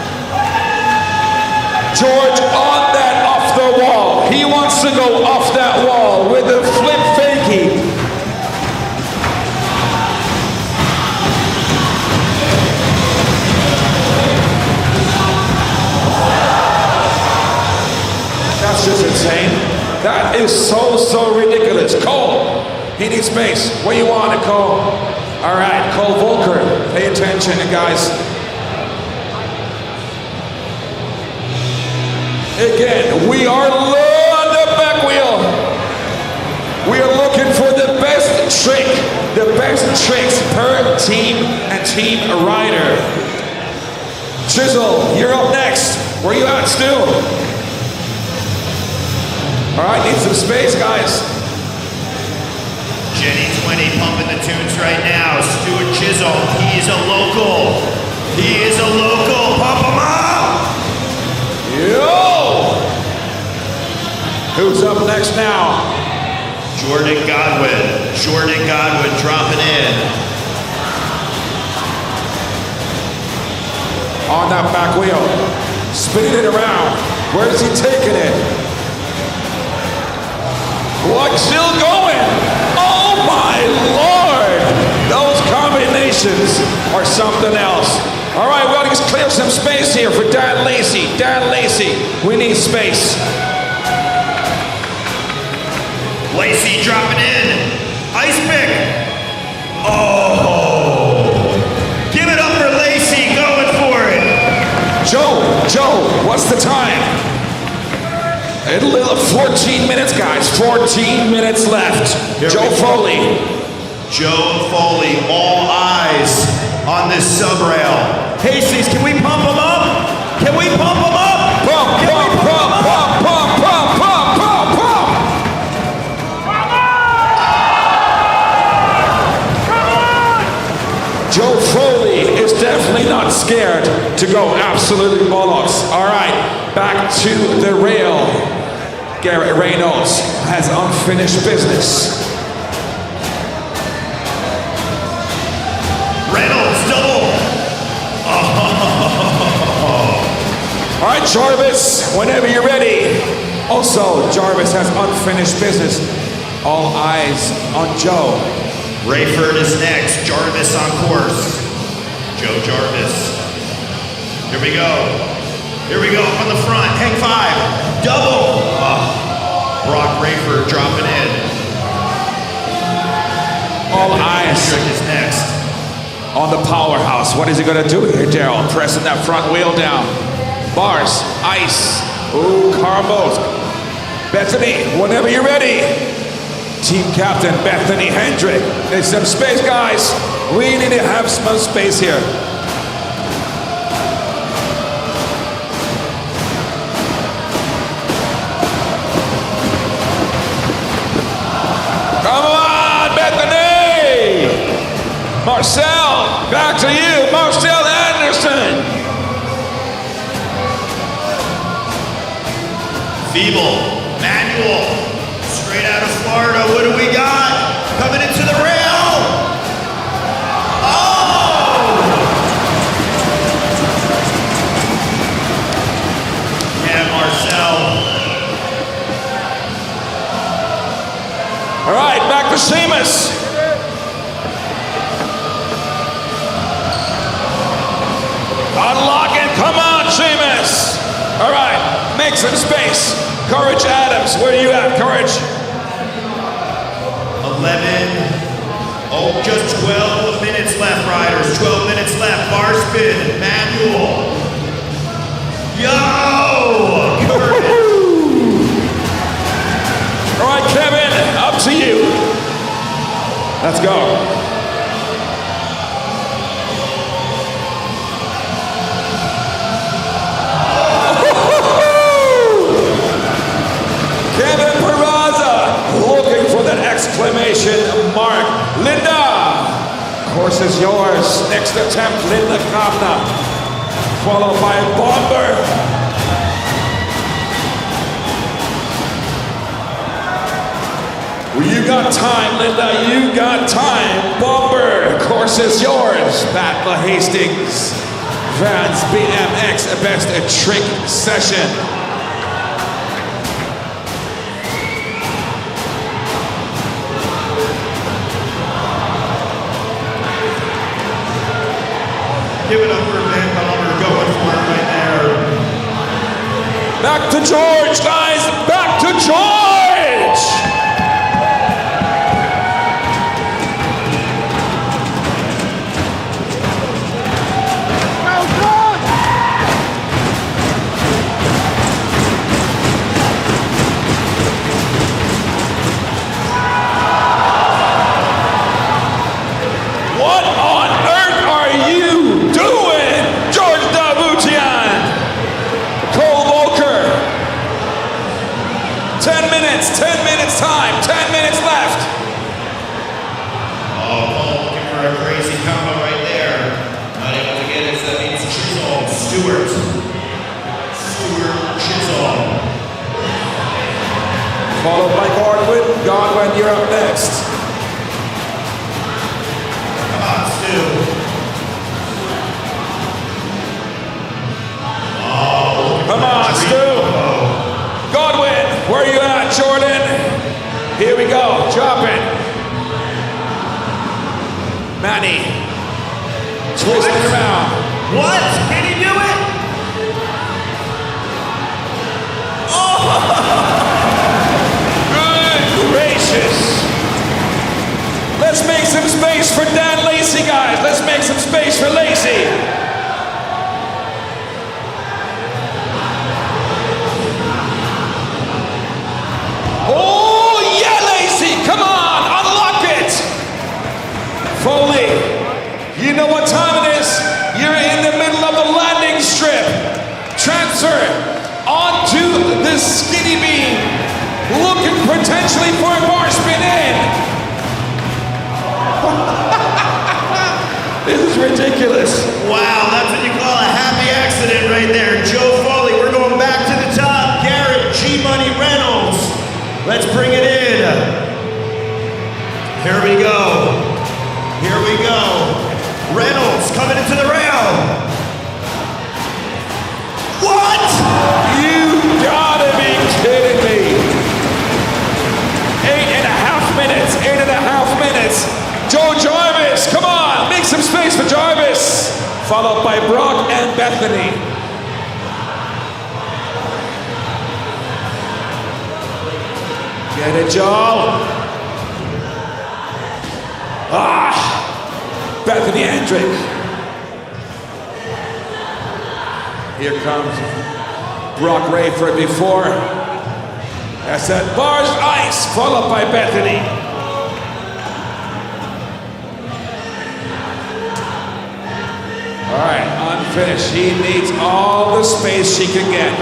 [SPEAKER 7] George on that off the wall. He wants to go off that wall with a flip fakie. That's just insane. That is so ridiculous. Cole, he needs space. Where you want it, Cole? All right, Cole Volker, pay attention, guys. Again, we are low on the back wheel. We are looking for the best trick, the best tricks per team and team rider. Chisel, you're up next. Where you at, Stu? All right, need some space, guys.
[SPEAKER 6] Jenny 20 pumping the tunes right now. Stuart Chisholm, he's a local. He is a local. Pump him up!
[SPEAKER 7] Yo! Who's up next now?
[SPEAKER 6] Jordan Godwin. Jordan Godwin dropping in.
[SPEAKER 7] On that back wheel. Spinning it around. Where is he taking it? What? Still going? Oh my Lord! Those combinations are something else. All right, we gotta just clear some space here for Dan Lacey. Dan Lacey, we need space.
[SPEAKER 6] Lacey dropping in. Ice pick. Oh! Give it up for Lacey, going for it.
[SPEAKER 7] Joe, what's the time? A little 14 minutes, guys. 14 minutes left. Joe Foley.
[SPEAKER 6] Joe Foley, all eyes on this sub-rail. Hastings, can we pump him up? Can we pump him up?
[SPEAKER 7] Pump,
[SPEAKER 6] Can we
[SPEAKER 7] pump, pump,
[SPEAKER 6] him up?
[SPEAKER 7] pump, pump, pump, pump, pump, pump. Joe Foley is definitely not scared to go absolutely bollocks. All right, back to the rail. Garrett Reynolds has unfinished business.
[SPEAKER 6] Reynolds, double.
[SPEAKER 7] All right, Jarvis, whenever you're ready. Also, Jarvis has unfinished business. All eyes on Joe.
[SPEAKER 6] Rayford is next. Jarvis on course. Joe Jarvis. Here we go. Here we go. Up on the front. Hang five. Double. Brock Rayford dropping in.
[SPEAKER 7] All eyes
[SPEAKER 6] Trick is next.
[SPEAKER 7] on the powerhouse. What is he gonna do here, Daryl? Pressing that front wheel down. Bars, ice. Ooh, Carmos. Bethany, whenever you're ready. Team captain Bethany Hendrick. There's some space, guys. We need to have some space here. Come on, Bethany! Marcel, back to you, Marcel Anderson.
[SPEAKER 6] Feeble. Manual. Straight out of Florida. What do we got? Coming into the rail. Oh! Yeah, Marcel.
[SPEAKER 7] All right, back to Seamus. Unlock it. some space. Courage Adams, where are you at, Courage?
[SPEAKER 6] 11. Oh, just 12 minutes left, riders. 12 minutes left. Bar spin, manual. Yo!
[SPEAKER 7] All right, Kevin, up to you. Let's go. Kevin Plaza, looking for that exclamation mark. Linda, course is yours. Next attempt, Linda Kavna, followed by Bomber. You got time, Linda, you got time. Bomber, course is yours. Battle of Hastings, Vans BMX, best trick session.
[SPEAKER 6] Give it up for Ben Palmer, going for it right there.
[SPEAKER 7] Back to George, guys, back to George! What on earth are you doing, George Davutian? Cole Volker. 10 minutes time, 10 minutes left.
[SPEAKER 6] Oh, Paul looking for a crazy combo right there. Not able to get it, so that means Chisholm. Stewart Chisholm.
[SPEAKER 7] Followed by Godwin. Godwin, you're up next.
[SPEAKER 6] Come on, Stu.
[SPEAKER 7] Come on, Stu. Godwin, where are you at, Jordan? Here we go, drop it. Manny, twisting around.
[SPEAKER 6] What? Can he do it?
[SPEAKER 7] Good gracious. Let's make some space for Dan Lacey, guys. Let's make some space for Lacey. Oh, yeah, Lacey, come on, unlock it. Foley, you know what time it is? You're in the middle of the landing strip. Transfer onto the skinny beam, looking potentially for a bar spin in. This is ridiculous.
[SPEAKER 6] Wow, that's what you call a happy accident right there. Joe Foley, we're going back to the top. Garrett G-Money Reynolds. Let's bring it in. Here we go. Here we go. Reynolds coming into the rail. What?
[SPEAKER 7] You gotta be kidding me. 8.5 minutes, 8.5 minutes. Joe Jarvis, come on, make some space for Jarvis. Followed by Brock and Bethany. Get it, Joe. Bethany Hendrick. Here comes Brock Rayford before. That's that Bars Ice, followed by Bethany. All right, unfinished. She needs all the space she can get.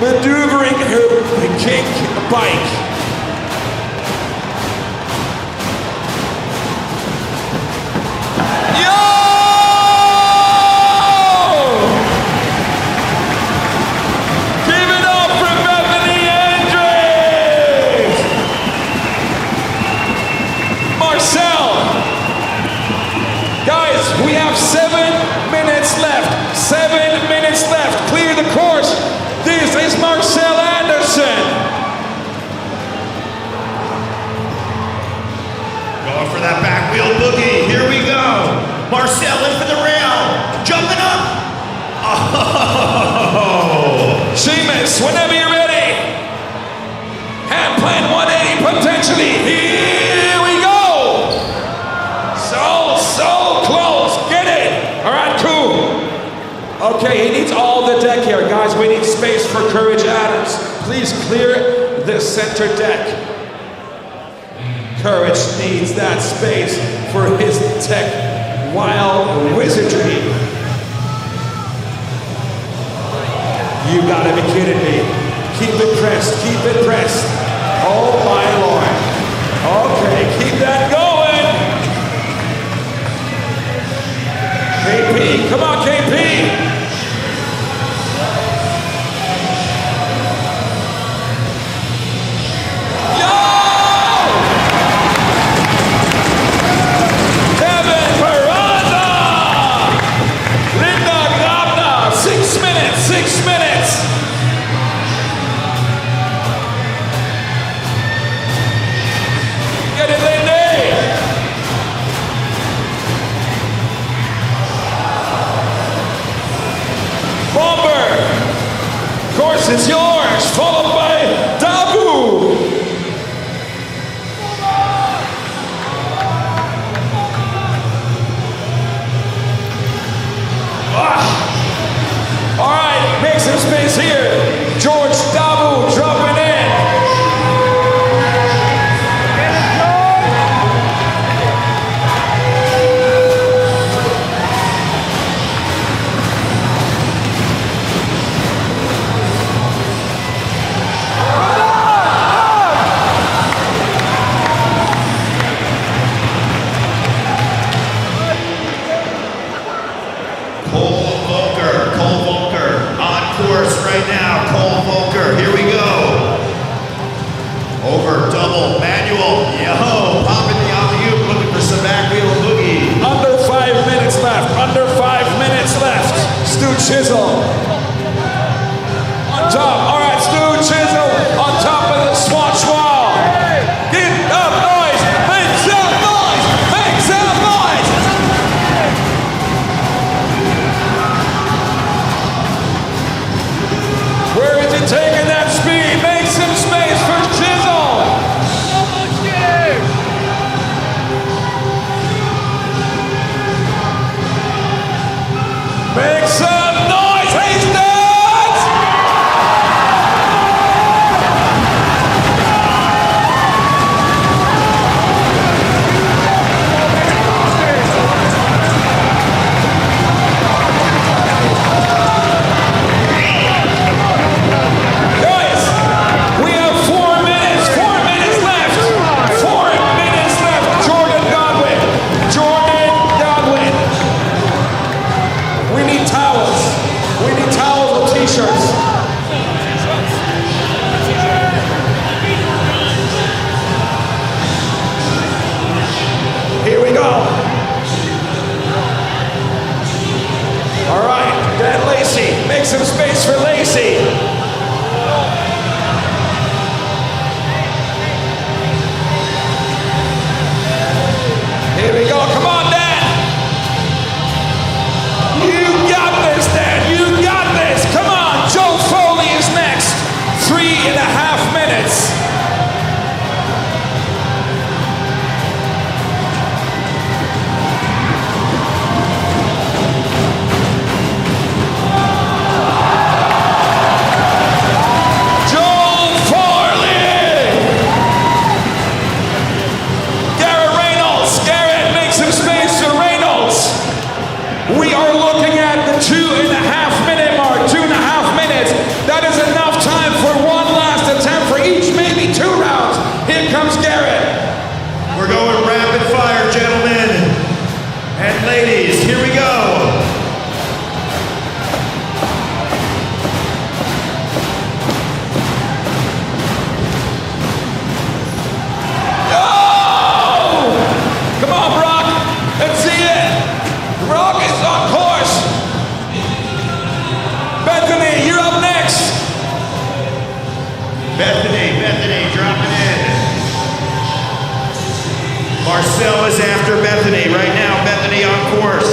[SPEAKER 7] Maneuvering her kink bike. We have 7 minutes left. 7 minutes left. Clear the course. This is Marcel Anderson. please clear the center deck. Courage needs that space for his tech wild wizardry. You gotta be kidding me. Keep it pressed, keep it pressed. Oh my lord. Okay, keep that going. KP, come on KP. It's yours, followed by Dabu. All right, make some space here. George Dabu dropping in.
[SPEAKER 6] Right now, Cole Volker, here we go. Over, double, manual, yo, popping the alley-oop, looking for some back wheel boogie.
[SPEAKER 7] Under 5 minutes left, under 5 minutes left. Stu Chisel. On top, all right, Stu Chisel on top of the Swatch wall. Get up noise, make some noise, make some noise. Where is he taking that speed? Make some space for Chisel. Make some noise, Hastings! Guys, we have 4 minutes. 4 minutes left. 4 minutes left. Jordan Godwin. Jordan Godwin. We need towels. We need towels or t-shirts. Here we go. All right, Dan Lacey. Make some space for Lacey. Here we go. Come on, Dan. You got this, Dan. You got this. Come on. Joe Foley is next. 3.5 minutes. Joe Foley. Garrett Reynolds. Garrett, make some space for Reynolds. We are looking at the 2.5 minute mark, 2.5 minutes. That is enough time for one last attempt for each, maybe 2 rounds. Here comes Garrett.
[SPEAKER 6] We're going rapid fire, gentlemen and ladies. Here we go.
[SPEAKER 7] Oh! Come on, Brock. Let's see it. Brock is on course. Bethany, you're up next.
[SPEAKER 6] Bethany dropping in. Marcel is after Bethany right now. Bethany on course.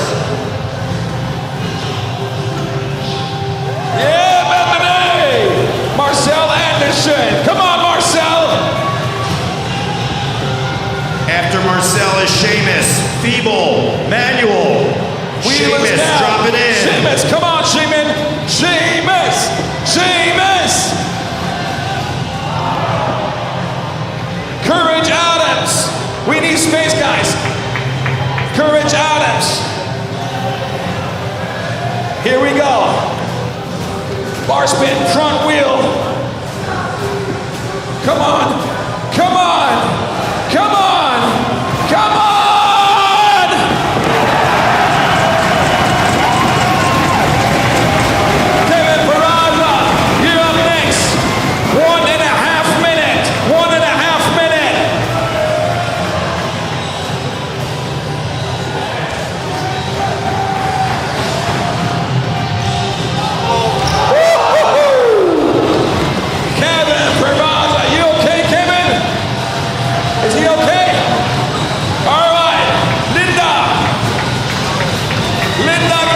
[SPEAKER 7] Yeah, Bethany. Marcel Anderson. Come on, Marcel.
[SPEAKER 6] After Marcel is Seamus, Feeble, Manuel.
[SPEAKER 7] Wheeler's
[SPEAKER 6] Seamus
[SPEAKER 7] down.
[SPEAKER 6] dropping in.
[SPEAKER 7] Seamus, come on, Seamus. Seamus. Seamus. Bar spin, front wheel. Come on, come on, come on, come on! Kevin Plaza, you're up next. 1.5 minutes, 1.5 minutes. Kevin Plaza, you okay, Kevin? Is he okay? All right, Linda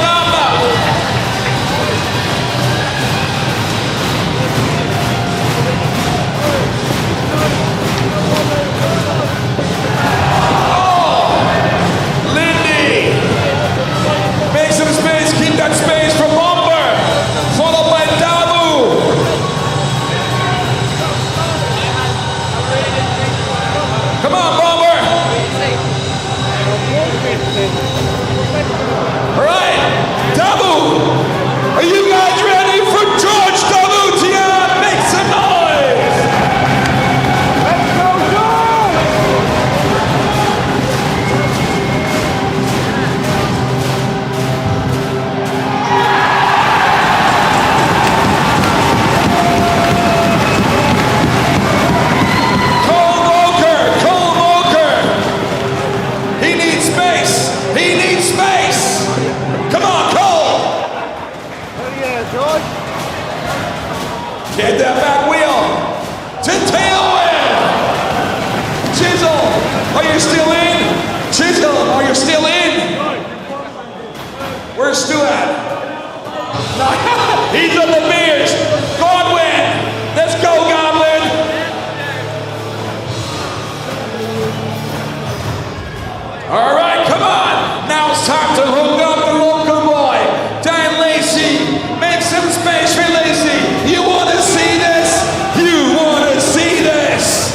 [SPEAKER 7] Gamba. Lindy, make some space, keep that space for Bomber, followed by Dabu. Come on, Bomber. All right, Dabu, are you guys ready for George Dabu Tian? Make some noise. Let's go, George. Cole Walker. He needs space. He needs space. Come on, Cole.
[SPEAKER 5] Yeah, George.
[SPEAKER 7] Get that back wheel to tailwind. Chisel, are you still in? Chisel, are you still in? Where's Stu at? He's on the beers. Godwin, let's go, Godwin. All right, come on. Now it's time to hook up the local boy, Dan Lacey. Make some space for Lacey. You want to see this? You want to see this?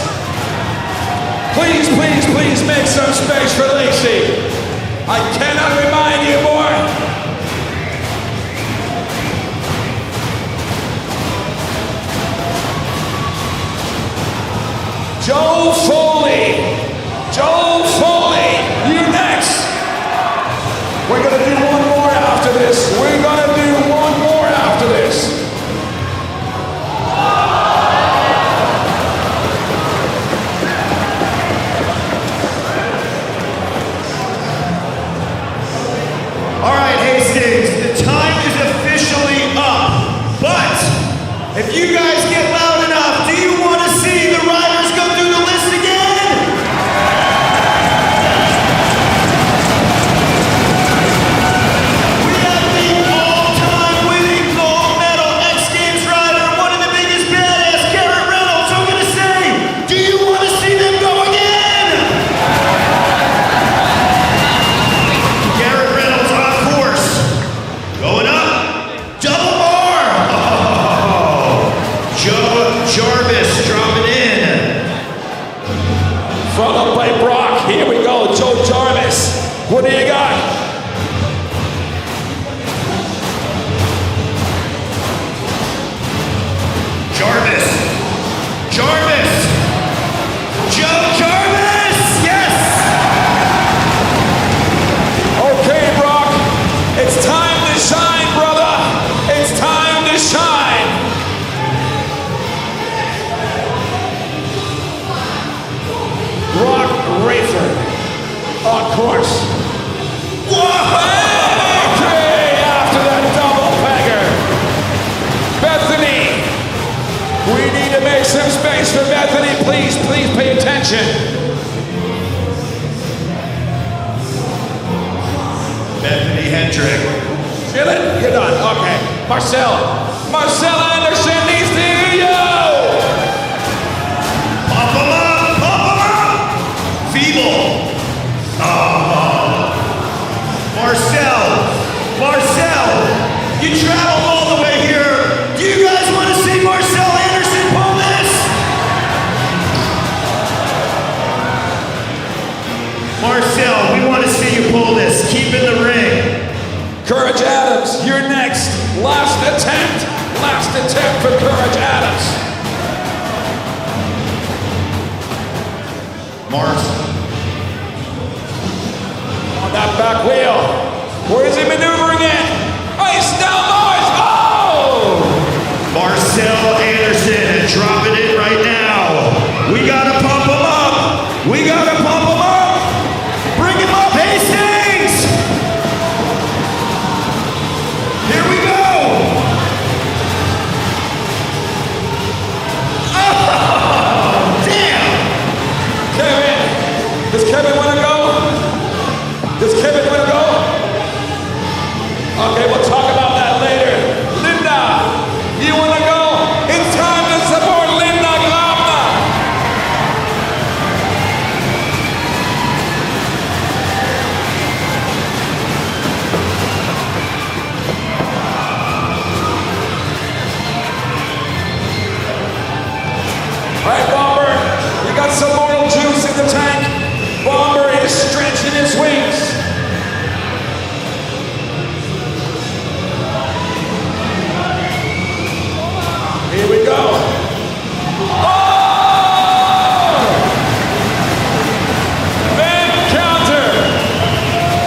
[SPEAKER 7] Please, please, please make some space for Lacey. I cannot remind you more. Joe Foley. Joe Foley, you next. We're gonna do one more after this. We're gonna do one more after this.
[SPEAKER 6] All right, Hastings, the time is officially up. But if you guys get loud enough, do you want to see the riders go through the list again? We have the all-time winning gold medal X Games rider, one of the biggest badass, Garrett Reynolds. I'm gonna say, do you want to see them go again? Garrett Reynolds on course. Going up. Double bar. Oh. Joe Jarvis dropping in.
[SPEAKER 7] Followed by Brock. Here we go, Joe Jarvis. What do you got?
[SPEAKER 6] Jarvis. Jarvis. Joe Jarvis. Yes.
[SPEAKER 7] Okay, Brock. It's time to shine, brother. It's time to shine. Brock Rayford on course. Victory after that double bagger. Bethany. We need to make some space for Bethany. Please, please pay attention.
[SPEAKER 6] Bethany Hendrick.
[SPEAKER 7] Feel it? You're done. Okay. Marcel Anderson needs to hear you.
[SPEAKER 6] Pump 'em up. Pump 'em up. Feeble. Oh. Marcel. You traveled all the way here. Do you guys want to see Marcel Anderson pull this? Marcel, we want to see you pull this. Keep in the ring.
[SPEAKER 7] Courage Adams, you're next. Last attempt. All right, Bomber, you got some moral juice in the tank. Bomber is stretching his wings. Here we go. Oh! Then counter.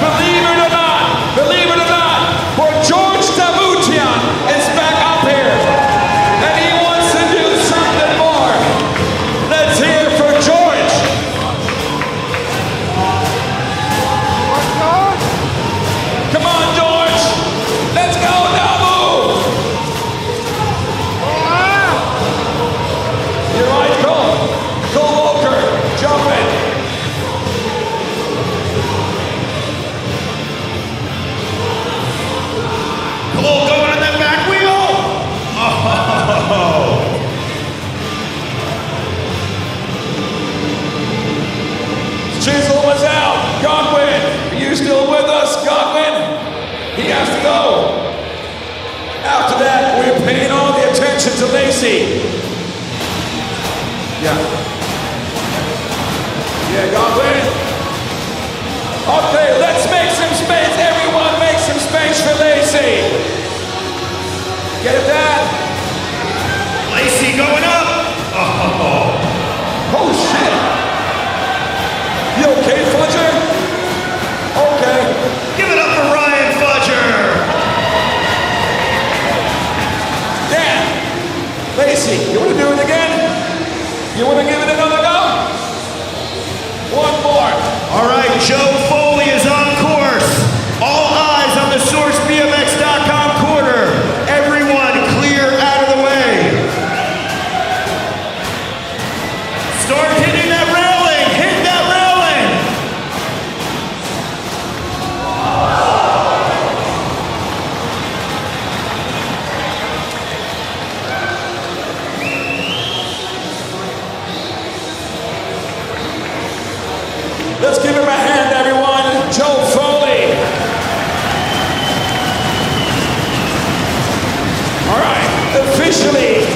[SPEAKER 7] Believe it or not, for George Davutian is back up here. And he wants to do something more. Let's hear for George. Come on, George. Let's go, Dabu. You're right, Cole. Cole Walker, jumping.
[SPEAKER 6] Cole going on that back wheel. Oh.
[SPEAKER 7] Chisel was out. Godwin, are you still with us, Godwin? He has to go. After that, we're paying all the attention to Lacey. Yeah, Godwin. Okay, let's make some space. Everyone make some space for Lacey. Get it, Dad?
[SPEAKER 6] Lacey going up.
[SPEAKER 7] Oh, shit. You okay, Fudger? Okay.
[SPEAKER 6] Give it up for Ryan Fudger.
[SPEAKER 7] Dan, Lacey, you want to do it again? You want to give it another go? One more.
[SPEAKER 6] All right, Joe Foley is on course. All eyes on the sourcebmx.com corner. Everyone clear out of the way. Start hitting that railing. Hit that railing.
[SPEAKER 7] Let's give him a hand, everyone. Joe Foley. All right, officially,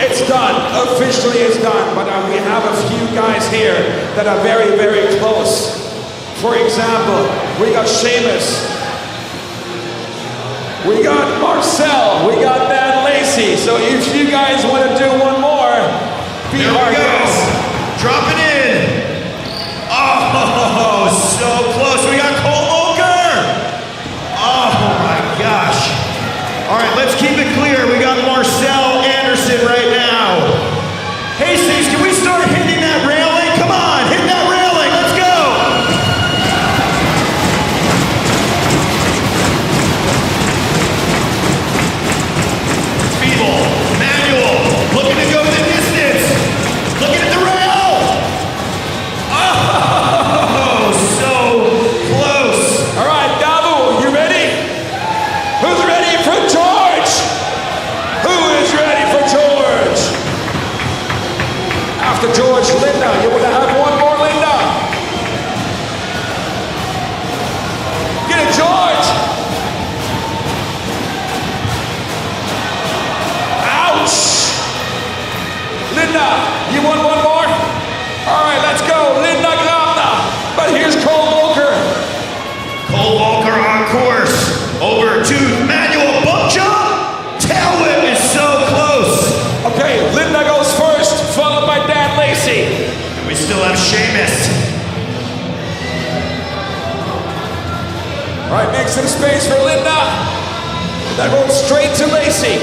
[SPEAKER 7] it's done. Officially, it's done. But we have a few guys here that are very, very close. For example, we got Seamus. We got Marcel. We got Dan Lacey. So if you guys want to do one more, be
[SPEAKER 6] There
[SPEAKER 7] our
[SPEAKER 6] we go.
[SPEAKER 7] guest.
[SPEAKER 6] Drop it in. Oh, so close. We got Cole Volker. Oh my gosh. All right, let's keep it clear. We got Marcel Anderson right now. Hastings, can we start hitting that railing? Come on, hit that railing. Let's go. Feeble, manual, looking to go the distance. Looking at the rail. Oh, so close.
[SPEAKER 7] All right, Dabu, you ready? Who's ready for George? Who is ready for George? After George, Linda. You want to have one more, Linda? Get it, George. Ouch. Linda, you want one more? All right, let's go. Linda Gravna. But here's Cole Volker.
[SPEAKER 6] Cole Volker on course. Over to manual bump jump. Tail whip is so close.
[SPEAKER 7] Okay, Linda goes first, followed by Dan Lacey.
[SPEAKER 6] And we still have Seamus.
[SPEAKER 7] All right, make some space for Linda. That goes straight to Lacey.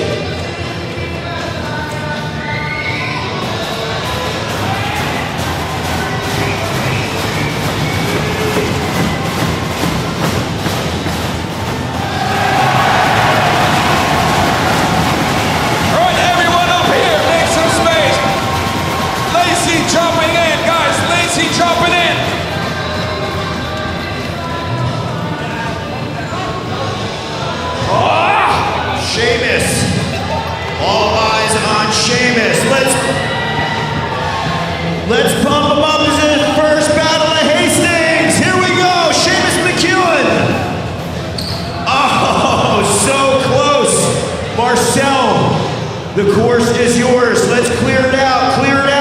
[SPEAKER 7] All right, everyone up here, make some space. Lacey jumping in, guys. Lacey jumping in.
[SPEAKER 6] Seamus. All eyes on Seamus. Let's pump him up as his first battle of Hastings. Here we go. Seamus McEwen. Oh, so close. Marcel, the course is yours. Let's clear it out. Clear it out.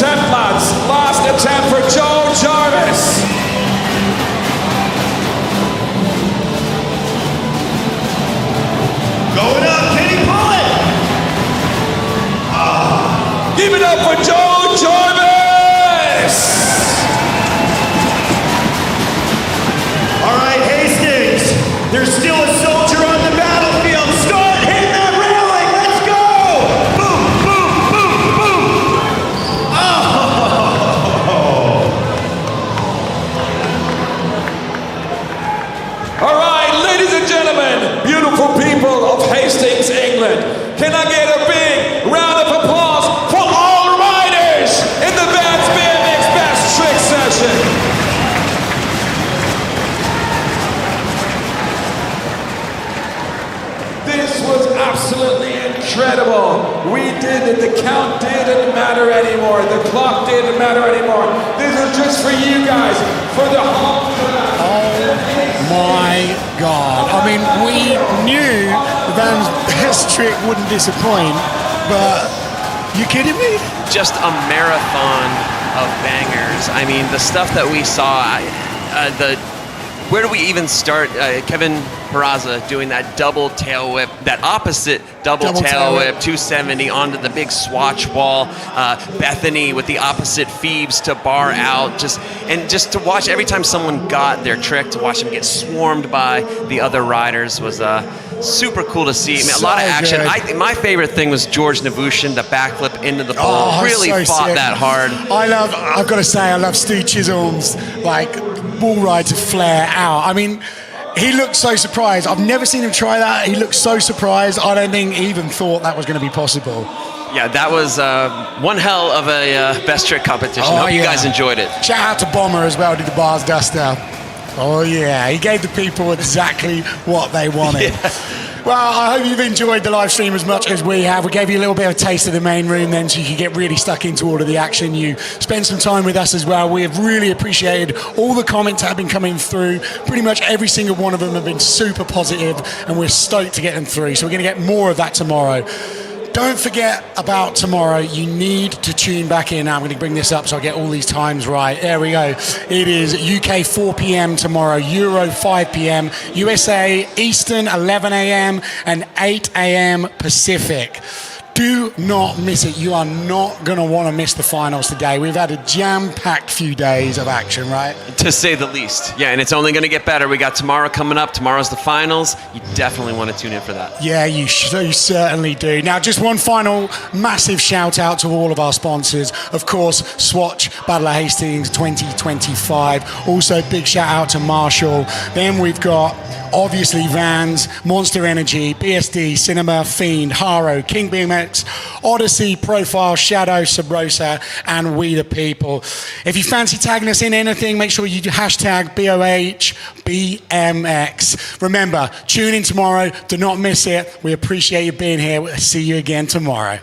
[SPEAKER 7] attempt, lads. Last attempt for Joe Jarvis.
[SPEAKER 6] Going up, can he pull it?
[SPEAKER 7] Give it up for Joe Jarvis.
[SPEAKER 6] All right, Hastings, there's still a soldier on the battlefield. Start hitting that railing. Let's go. Boom, boom, boom, boom. Oh.
[SPEAKER 7] All right, ladies and gentlemen, beautiful people of Hastings, England, can I get a big round of applause for all riders in the Vans BMX Best Trick Session? This was absolutely incredible. We did it. The count didn't matter anymore. The clock didn't matter anymore. This is just for you guys, for the whole
[SPEAKER 2] My God. I mean, we knew the Vans best trick wouldn't disappoint, but you kidding me?
[SPEAKER 3] Just a marathon of bangers. I mean, the stuff that we saw, where do we even start? Kevin Plaza doing that double tail whip, that opposite double tail whip, 270 onto the big swatch wall. Bethany with the opposite Phoebes to bar out. Just to watch every time someone got their trick, to watch them get swarmed by the other riders was super cool to see. I mean, a lot of action.
[SPEAKER 2] Good.
[SPEAKER 3] I think my favorite thing was George Navushin, the backflip into the ball. Really
[SPEAKER 2] so
[SPEAKER 3] fought
[SPEAKER 2] sick.
[SPEAKER 3] that hard.
[SPEAKER 2] I've got to say, I love Stu Chisholm's like bull ride to flare out. I mean, he looked so surprised. I've never seen him try that. He looked so surprised. I don't think he even thought that was going to be possible.
[SPEAKER 3] Yeah, that was one hell of a best trick competition. Hope you guys enjoyed it.
[SPEAKER 2] Shout out to Bomber as well, did the bars duster. Oh yeah, he gave the people exactly what they wanted. Yeah. Well, I hope you've enjoyed the live stream as much as we have. We gave you a little bit of a taste of the main room then, so you could get really stuck into all of the action. You spent some time with us as well. We have really appreciated all the comments that have been coming through. Pretty much every single one of them have been super positive, and we're stoked to get them through. So we're going to get more of that tomorrow. Don't forget about tomorrow. You need to tune back in. Now I'm going to bring this up so I get all these times right. There we go. It is UK 4 p.m. tomorrow, Euro 5 p.m., USA Eastern 11 a.m. and 8 a.m. Pacific. Do not miss it. You are not going to want to miss the finals today. We've had a jam-packed few days of action, right?
[SPEAKER 3] To say the least. Yeah, and it's only going to get better. We got tomorrow coming up. Tomorrow's the finals. You definitely want to tune in for that.
[SPEAKER 2] Yeah, you certainly do. Now, just one final massive shout out to all of our sponsors. Of course, Swatch Battle of Hastings 2025. Also, big shout out to Marshall. Then we've got, obviously, Vans, Monster Energy, BSD, Cinema, Fiend, Haro, King BMX, Odyssey, Profile, Shadow, Sabrosa, and We the People. If you fancy tagging us in anything, make sure you hashtag BOHBMX. Remember, tune in tomorrow. Do not miss it. We appreciate you being here. We'll see you again tomorrow.